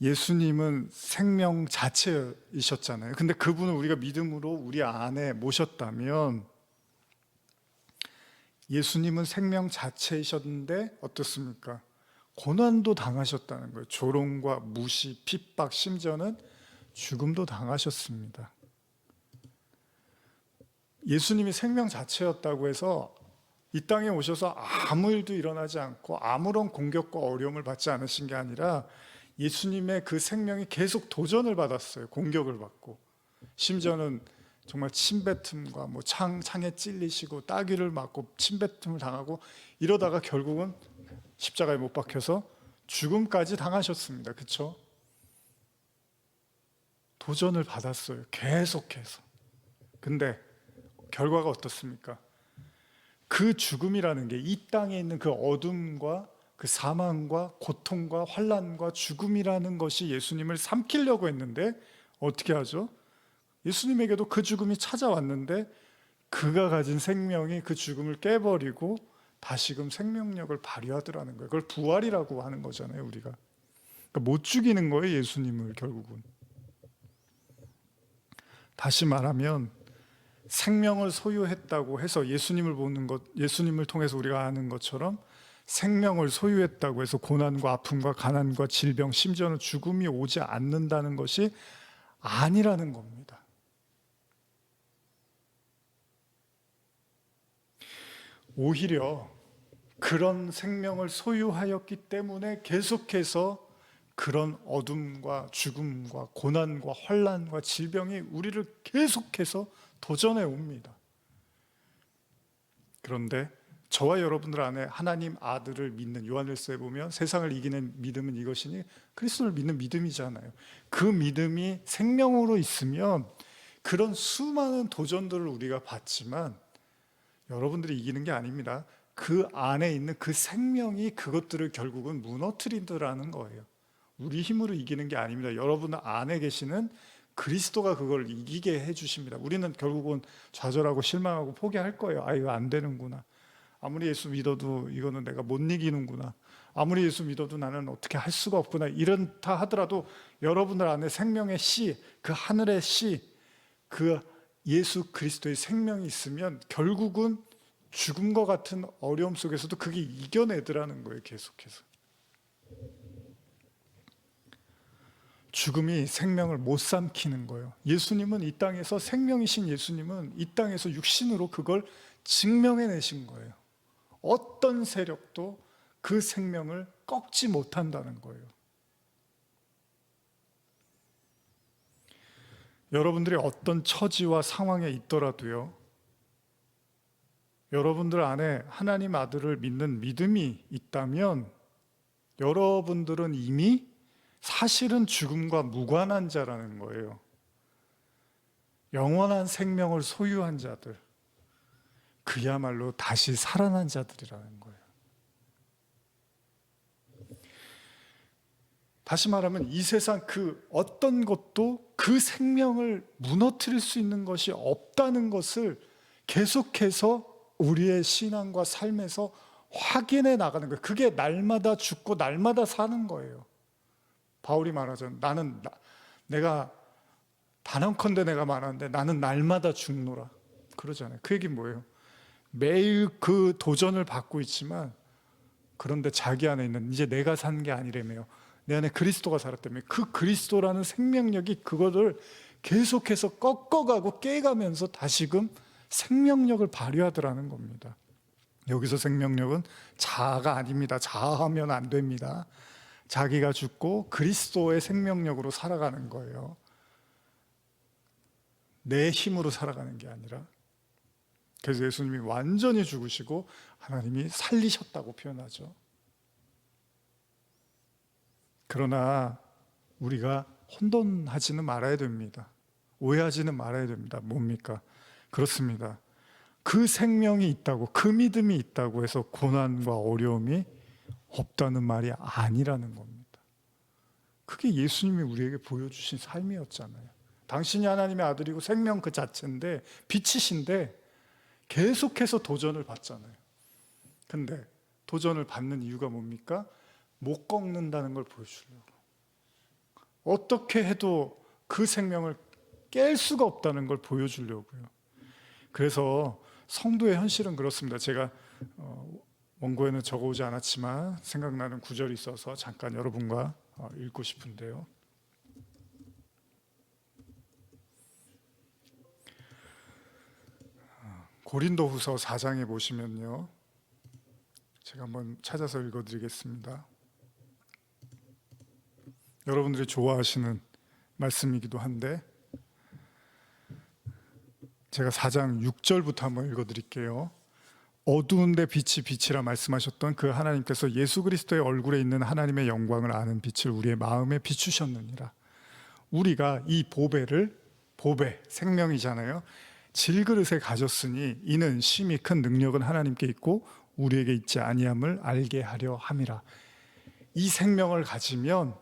예수님은 생명 자체이셨잖아요. 근데 그분을 우리가 믿음으로 우리 안에 모셨다면 예수님은 생명 자체이셨는데 어떻습니까? 고난도 당하셨다는 거예요. 조롱과 무시, 핍박, 심지어는 죽음도 당하셨습니다. 예수님이 생명 자체였다고 해서 이 땅에 오셔서 아무 일도 일어나지 않고 아무런 공격과 어려움을 받지 않으신 게 아니라 예수님의 그 생명이 계속 도전을 받았어요. 공격을 받고. 심지어는 정말 침뱉음과 뭐 창에 찔리시고 따귀를 맞고 침뱉음을 당하고 이러다가 결국은 십자가에 못 박혀서 죽음까지 당하셨습니다. 그렇죠? 도전을 받았어요. 계속해서. 근데 결과가 어떻습니까? 그 죽음이라는 게 이 땅에 있는 그 어둠과 그 사망과 고통과 환난과 죽음이라는 것이 예수님을 삼키려고 했는데 어떻게 하죠? 예수님에게도 그 죽음이 찾아왔는데 그가 가진 생명이 그 죽음을 깨버리고 다시금 생명력을 발휘하더라는 거예요. 그걸 부활이라고 하는 거잖아요, 우리가. 그러니까 못 죽이는 거예요, 예수님을 결국은. 다시 말하면 생명을 소유했다고 해서 예수님을 보는 것, 예수님을 통해서 우리가 아는 것처럼 생명을 소유했다고 해서 고난과 아픔과 가난과 질병, 심지어는 죽음이 오지 않는다는 것이 아니라는 겁니다. 오히려 그런 생명을 소유하였기 때문에 계속해서 그런 어둠과 죽음과 고난과 환난과 질병이 우리를 계속해서 도전해 옵니다. 그런데 저와 여러분들 안에 하나님 아들을 믿는, 요한일서에 보면 세상을 이기는 믿음은 이것이니 그리스도를 믿는 믿음이잖아요. 그 믿음이 생명으로 있으면 그런 수많은 도전들을 우리가 받지만 여러분들이 이기는 게 아닙니다. 그 안에 있는 그 생명이 그것들을 결국은 무너뜨린다는 거예요. 우리 힘으로 이기는 게 아닙니다. 여러분 안에 계시는 그리스도가 그걸 이기게 해주십니다. 우리는 결국은 좌절하고 실망하고 포기할 거예요. 아, 이거 안 되는구나. 아무리 예수 믿어도 이거는 내가 못 이기는구나. 아무리 예수 믿어도 나는 어떻게 할 수가 없구나. 이런다 하더라도 여러분들 안에 생명의 씨, 그 하늘의 씨, 그 예수 그리스도의 생명이 있으면 결국은 죽음과 같은 어려움 속에서도 그게 이겨내더라는 거예요. 계속해서. 죽음이 생명을 못 삼키는 거예요. 예수님은 이 땅에서, 생명이신 예수님은 이 땅에서 육신으로 그걸 증명해내신 거예요. 어떤 세력도 그 생명을 꺾지 못한다는 거예요. 여러분들이 어떤 처지와 상황에 있더라도요, 여러분들 안에 하나님 아들을 믿는 믿음이 있다면 여러분들은 이미 사실은 죽음과 무관한 자라는 거예요. 영원한 생명을 소유한 자들, 그야말로 다시 살아난 자들이라는 거예요. 다시 말하면 이 세상 그 어떤 것도 그 생명을 무너뜨릴 수 있는 것이 없다는 것을 계속해서 우리의 신앙과 삶에서 확인해 나가는 거예요. 그게 날마다 죽고 날마다 사는 거예요. 바울이 말하죠. 내가 단언컨대 내가 말하는데 나는 날마다 죽노라. 그러잖아요. 그 얘기는 뭐예요? 매일 그 도전을 받고 있지만 그런데 자기 안에 있는 이제 내가 산 게 아니라며요. 내 안에 그리스도가 살았다며. 그 그리스도라는 생명력이 그거를 계속해서 꺾어가고 깨가면서 다시금 생명력을 발휘하더라는 겁니다. 여기서 생명력은 자아가 아닙니다. 자아하면 안 됩니다. 자기가 죽고 그리스도의 생명력으로 살아가는 거예요. 내 힘으로 살아가는 게 아니라. 그래서 예수님이 완전히 죽으시고 하나님이 살리셨다고 표현하죠. 그러나 우리가 혼돈하지는 말아야 됩니다. 오해하지는 말아야 됩니다. 뭡니까? 그렇습니다. 그 생명이 있다고, 그 믿음이 있다고 해서 고난과 어려움이 없다는 말이 아니라는 겁니다. 그게 예수님이 우리에게 보여주신 삶이었잖아요. 당신이 하나님의 아들이고 생명 그 자체인데, 빛이신데 계속해서 도전을 받잖아요. 근데 도전을 받는 이유가 뭡니까? 못 꺾는다는 걸 보여주려고. 어떻게 해도 그 생명을 깰 수가 없다는 걸 보여주려고요. 그래서 성도의 현실은 그렇습니다. 제가 원고에는 적어오지 않았지만 생각나는 구절이 있어서 잠깐 여러분과 읽고 싶은데요. 고린도후서 4장에 보시면요, 제가 한번 찾아서 읽어드리겠습니다. 여러분들이 좋아하시는 말씀이기도 한데, 제가 4장 6절부터 한번 읽어드릴게요. 어두운데 빛이 빛이라 말씀하셨던 그 하나님께서 예수 그리스도의 얼굴에 있는 하나님의 영광을 아는 빛을 우리의 마음에 비추셨느니라. 우리가 이 보배, 생명이잖아요, 질그릇에 가졌으니 이는 심히 큰 능력은 하나님께 있고 우리에게 있지 아니함을 알게 하려 함이라. 이 생명을 가지면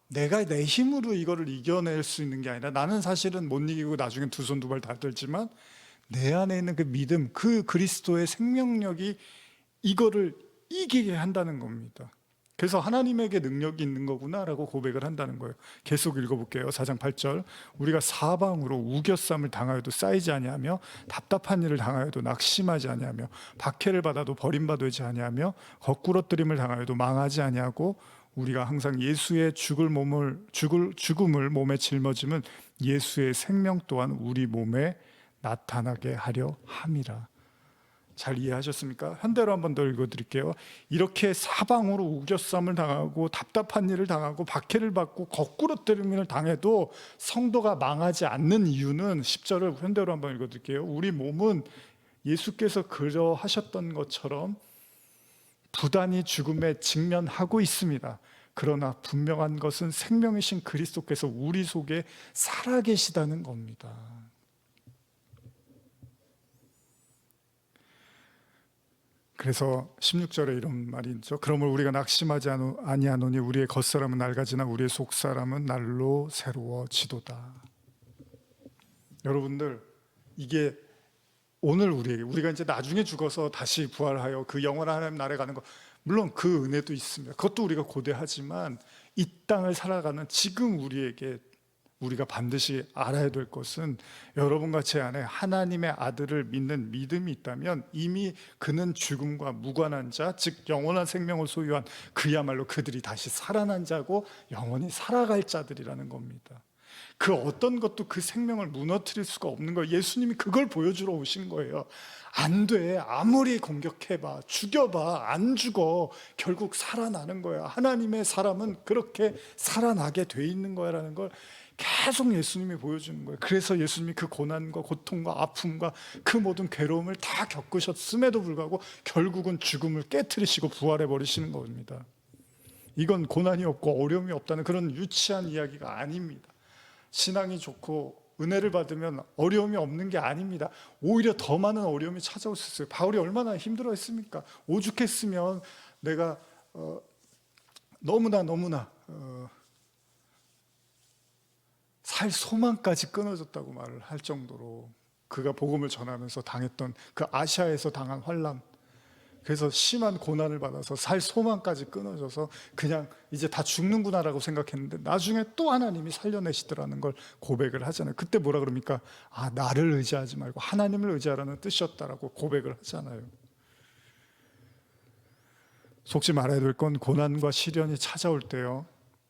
내가 내 힘으로 이거를 이겨낼 수 있는 게 아니라, 나는 사실은 못 이기고 나중에 두 손 두 발 다 들지만 내 안에 있는 그 믿음, 그 그리스도의 생명력이 이거를 이기게 한다는 겁니다. 그래서 하나님에게 능력이 있는 거구나라고 고백을 한다는 거예요. 계속 읽어볼게요. 4장 8절. 우리가 사방으로 우겨쌈을 당하여도 쌓이지 아니하며 답답한 일을 당하여도 낙심하지 아니하며 박해를 받아도 버림받지 아니하며 거꾸러뜨림을 당하여도 망하지 아니하고 우리가 항상 예수의 죽음을 몸에 짊어짐은 예수의 생명 또한 우리 몸에 나타나게 하려 함이라. 잘 이해하셨습니까? 현대로 한번 더 읽어드릴게요. 이렇게 사방으로 우겨쌈을 당하고 답답한 일을 당하고 박해를 받고 거꾸러뜨림을 당해도 성도가 망하지 않는 이유는, 10절을 현대로 한번 읽어드릴게요. 우리 몸은 예수께서 그러하셨던 것처럼 부단히 죽음에 직면하고 있습니다. 그러나 분명한 것은 생명이신 그리스도께서 우리 속에 살아계시다는 겁니다. 그래서 16절에 이런 말이 있죠. 그러므로 우리가 낙심하지 아니하노니 우리의 겉사람은 낡아지나 우리의 속사람은 날로 새로워지도다. 여러분들, 이게 오늘 우리가 이제 나중에 죽어서 다시 부활하여 그 영원한 하나님 나라에 가는 것, 물론 그 은혜도 있습니다. 그것도 우리가 고대하지만 이 땅을 살아가는 지금 우리가 반드시 알아야 될 것은, 여러분과 제 안에 하나님의 아들을 믿는 믿음이 있다면 이미 그는 죽음과 무관한 자, 즉 영원한 생명을 소유한 그야말로 그들이 다시 살아난 자고 영원히 살아갈 자들이라는 겁니다. 그 어떤 것도 그 생명을 무너뜨릴 수가 없는 거예요. 예수님이 그걸 보여주러 오신 거예요. 안 돼. 아무리 공격해봐, 죽여봐, 안 죽어. 결국 살아나는 거야. 하나님의 사람은 그렇게 살아나게 돼 있는 거야 라는 걸 계속 예수님이 보여주는 거예요. 그래서 예수님이 그 고난과 고통과 아픔과 그 모든 괴로움을 다 겪으셨음에도 불구하고 결국은 죽음을 깨트리시고 부활해 버리시는 겁니다. 이건 고난이 없고 어려움이 없다는 그런 유치한 이야기가 아닙니다. 신앙이 좋고 은혜를 받으면 어려움이 없는 게 아닙니다. 오히려 더 많은 어려움이 찾아올 수 있어요. 바울이 얼마나 힘들어했습니까? 오죽했으면 내가 너무나 살 소망까지 끊어졌다고 말을 할 정도로 그가 복음을 전하면서 당했던 그 아시아에서 당한 환난, 그래서 심한 고난을 받아서 살 소망까지 끊어져서 그냥 이제 다 죽는구나라고 생각했는데 나중에 또 하나님이 살려내시더라는 걸 고백을 하잖아요. 그때 뭐라 그럽니까? 나를 의지하지 말고 하나님을 의지하라는 뜻이었다라고 고백을 하잖아요. 속지 말아야 될 건, 고난과 시련이 찾아올 때요,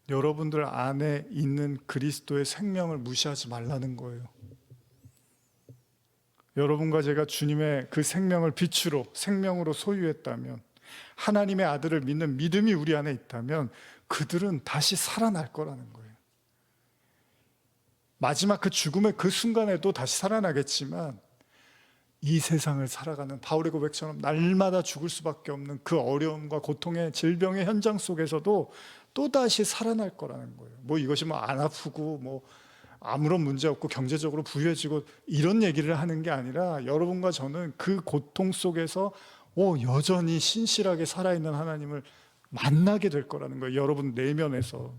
여러분들 안에 있는 그리스도의 생명을 무시하지 말라는 거예요. 여러분과 제가 주님의 그 생명을 빛으로, 생명으로 소유했다면, 하나님의 아들을 믿는 믿음이 우리 안에 있다면 그들은 다시 살아날 거라는 거예요. 마지막 그 죽음의 그 순간에도 다시 살아나겠지만, 이 세상을 살아가는 바울의 고백처럼 날마다 죽을 수밖에 없는 그 어려움과 고통의 질병의 현장 속에서도 또다시 살아날 거라는 거예요. 이것이 안 아프고 아무런 문제 없고 경제적으로 부유해지고 이런 얘기를 하는 게 아니라, 여러분과 저는 그 고통 속에서 여전히 신실하게 살아있는 하나님을 만나게 될 거라는 거예요. 여러분 내면에서.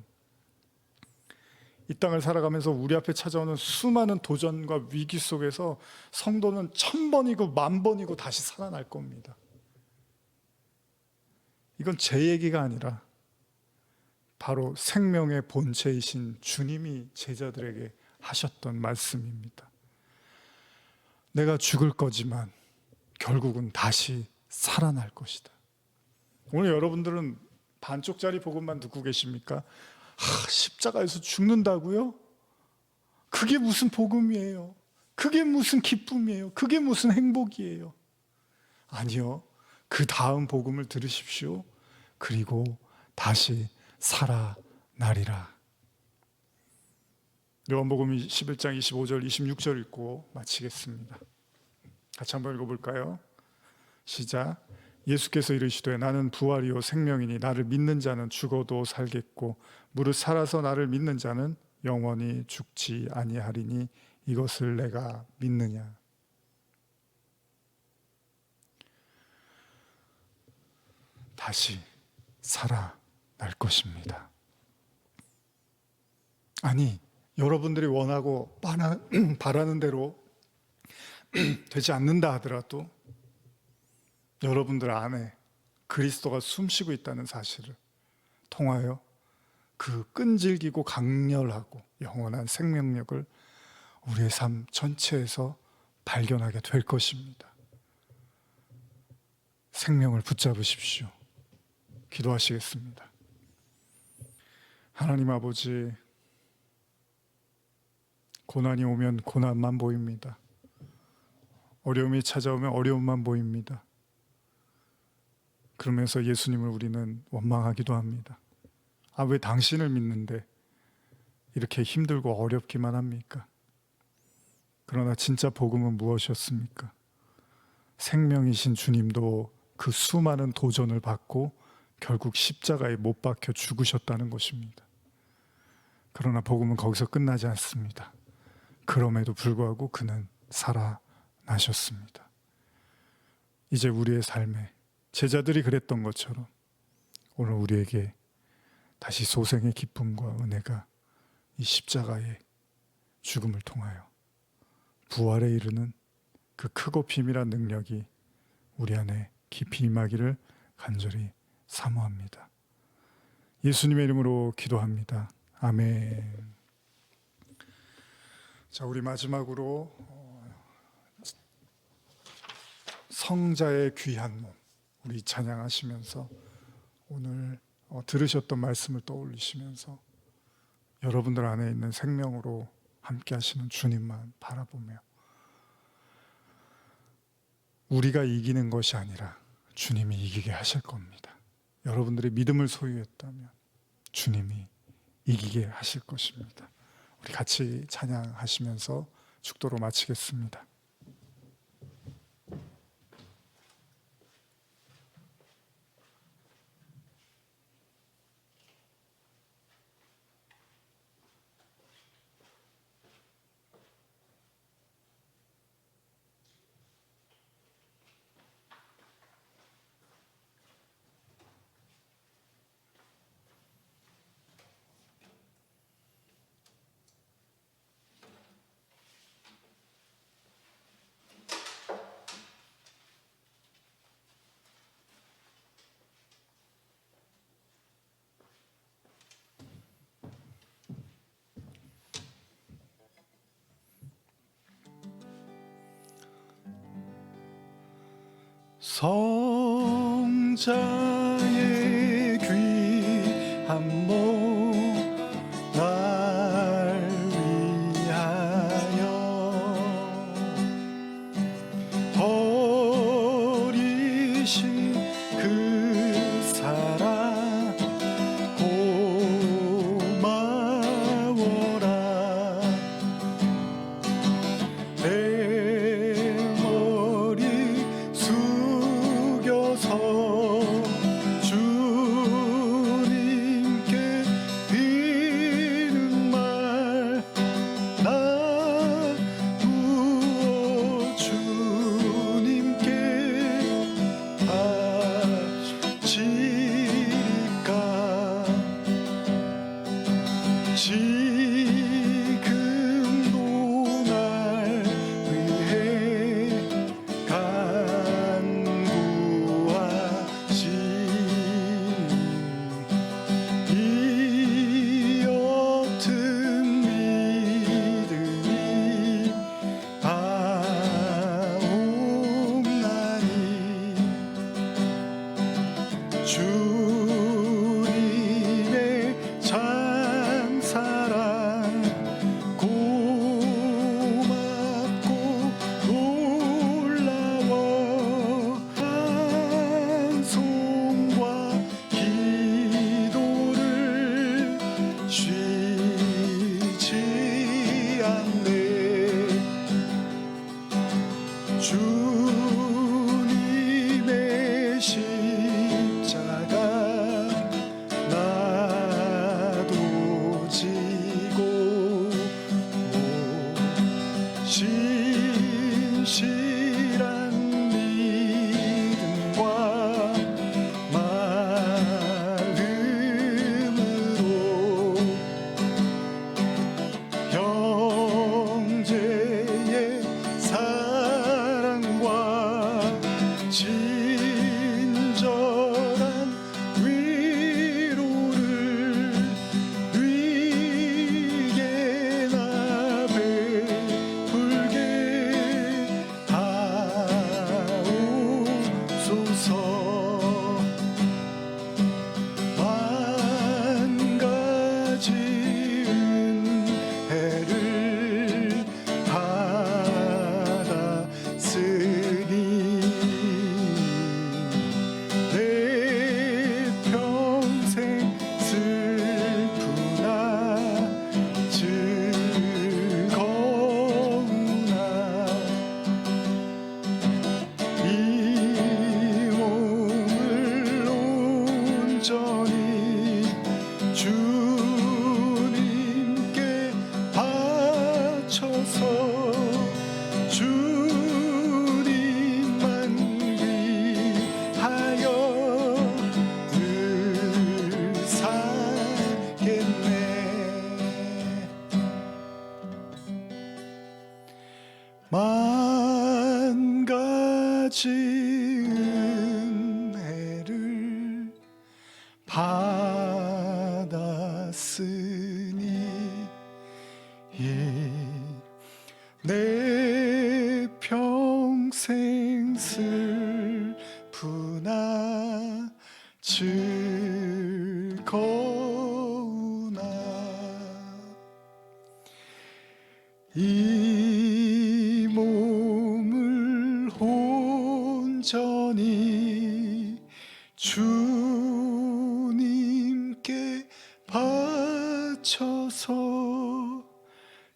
이 땅을 살아가면서 우리 앞에 찾아오는 수많은 도전과 위기 속에서 성도는 1000번이고 10,000번이고 다시 살아날 겁니다. 이건 제 얘기가 아니라 바로 생명의 본체이신 주님이 제자들에게 하셨던 말씀입니다. 내가 죽을 거지만 결국은 다시 살아날 것이다. 오늘 여러분들은 반쪽짜리 복음만 듣고 계십니까? 십자가에서 죽는다고요? 그게 무슨 복음이에요? 그게 무슨 기쁨이에요? 그게 무슨 행복이에요? 아니요. 그 다음 복음을 들으십시오. 그리고 다시 살아나리라. 요한복음 11장 25절 26절 읽고 마치겠습니다. 같이 한번 읽어볼까요? 시작. 예수께서 이르시되 나는 부활이요 생명이니 나를 믿는 자는 죽어도 살겠고 무릇 살아서 나를 믿는 자는 영원히 죽지 아니하리니 이것을 내가 믿느냐. 다시 살아날 것입니다. 아니, 여러분들이 원하고 바라는 대로 되지 않는다 하더라도 여러분들 안에 그리스도가 숨쉬고 있다는 사실을 통하여 그 끈질기고 강렬하고 영원한 생명력을 우리의 삶 전체에서 발견하게 될 것입니다. 생명을 붙잡으십시오. 기도하시겠습니다. 하나님 아버지, 고난이 오면 고난만 보입니다. 어려움이 찾아오면 어려움만 보입니다. 그러면서 예수님을 우리는 원망하기도 합니다. 왜 당신을 믿는데 이렇게 힘들고 어렵기만 합니까? 그러나 진짜 복음은 무엇이었습니까? 생명이신 주님도 그 수많은 도전을 받고 결국 십자가에 못 박혀 죽으셨다는 것입니다. 그러나 복음은 거기서 끝나지 않습니다. 그럼에도 불구하고 그는 살아나셨습니다. 이제 우리의 삶에 제자들이 그랬던 것처럼 오늘 우리에게 다시 소생의 기쁨과 은혜가 이 십자가의 죽음을 통하여 부활에 이르는 그 크고 비밀한 능력이 우리 안에 깊이 임하기를 간절히 사모합니다. 예수님의 이름으로 기도합니다. 아멘. 자, 우리 마지막으로 성자의 귀한 몸, 우리 찬양하시면서 오늘 들으셨던 말씀을 떠올리시면서 여러분들 안에 있는 생명으로 함께 하시는 주님만 바라보며 우리가 이기는 것이 아니라 주님이 이기게 하실 겁니다. 여러분들이 믿음을 소유했다면 주님이 이기게 하실 것입니다. 우리 같이 찬양하시면서 축도로 마치겠습니다. 성자의 귀한 몸 날 위하여 버리신 그 사랑 고마워라. 내 머리 숙여서 주님께 비는 말 나 부어 주님께 주님의 참 사랑 고맙고 놀라워 찬송과 기도를 쉬지 않네. 주님의 십자가 나도 지고 신실한 믿음과 마음으로 형제의 사랑과 친절한 위로를 위게나 베풀게 하옵소서. 만 가지 은혜를 받았으니 내 평생 슬프나 즐거우나 이 몸을 온전히 주님께 바쳐서 주님만 위하여 늘 살겠네. 만 가지 은혜를 받았으니 내 평생 슬프나 즐거우나 이 몸을 온전히 주님께 바쳐서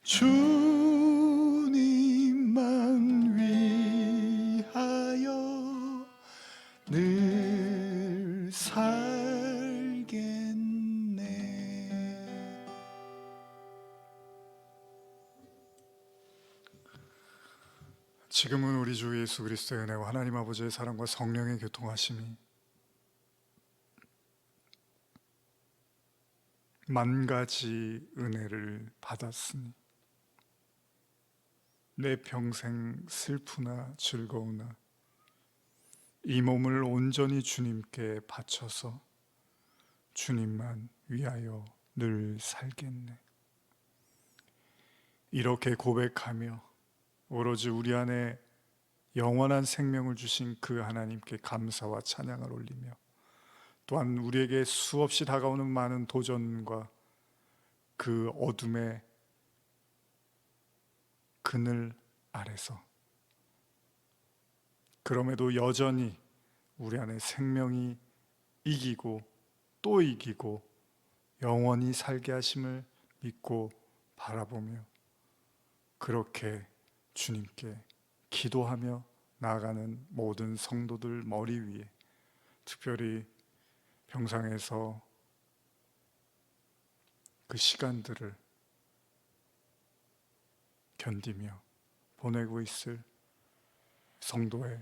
주님만 위하여 늘 살겠네. 지금은 우리 주 예수 그리스도의 은혜와 하나님 아버지의 사랑과 성령의 교통하심이 만 가지 은혜를 받았으니 내 평생 슬프나 즐거우나 이 몸을 온전히 주님께 바쳐서 주님만 위하여 늘 살겠네. 이렇게 고백하며 오로지 우리 안에 영원한 생명을 주신 그 하나님께 감사와 찬양을 올리며 또한 우리에게 수없이 다가오는 많은 도전과 그 어둠의 그늘 아래서 그럼에도 여전히 우리 안에 생명이 이기고 또 이기고 영원히 살게 하심을 믿고 바라보며 그렇게 주님께 기도하며 나아가는 모든 성도들 머리 위에 특별히 병상에서 그 시간들을 견디며 보내고 있을 성도의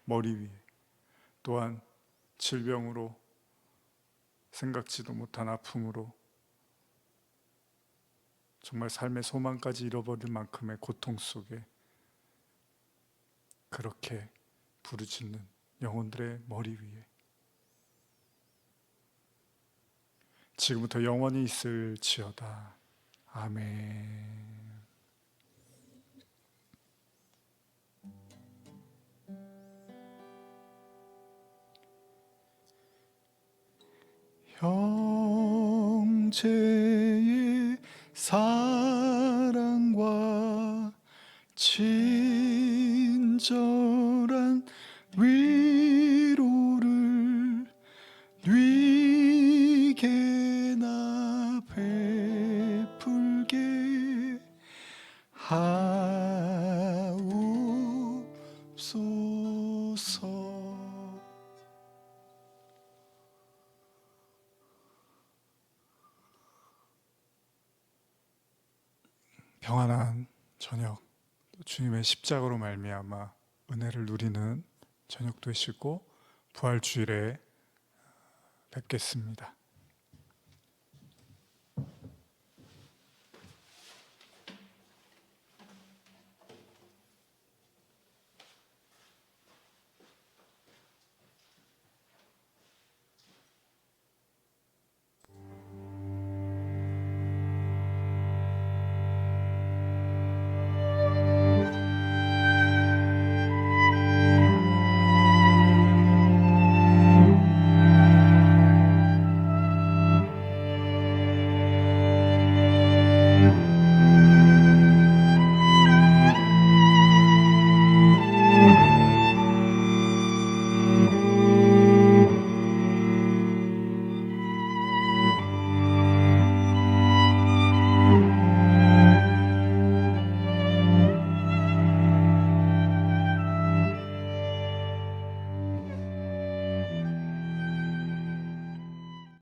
머리 위에 또한 질병으로 생각지도 못한 아픔으로 정말 삶의 소망까지 잃어버릴 만큼의 고통 속에 그렇게 부르짖는 영혼들의 머리 위에 지금부터 영원히 있을지어다. 아멘. 형제의 사랑과 친절한 위로를 네게나 베풀게 하옵소서. 평안한 저녁, 주님의 십자가로 말미암아 은혜를 누리는 저녁 되시고 부활주일에 뵙겠습니다.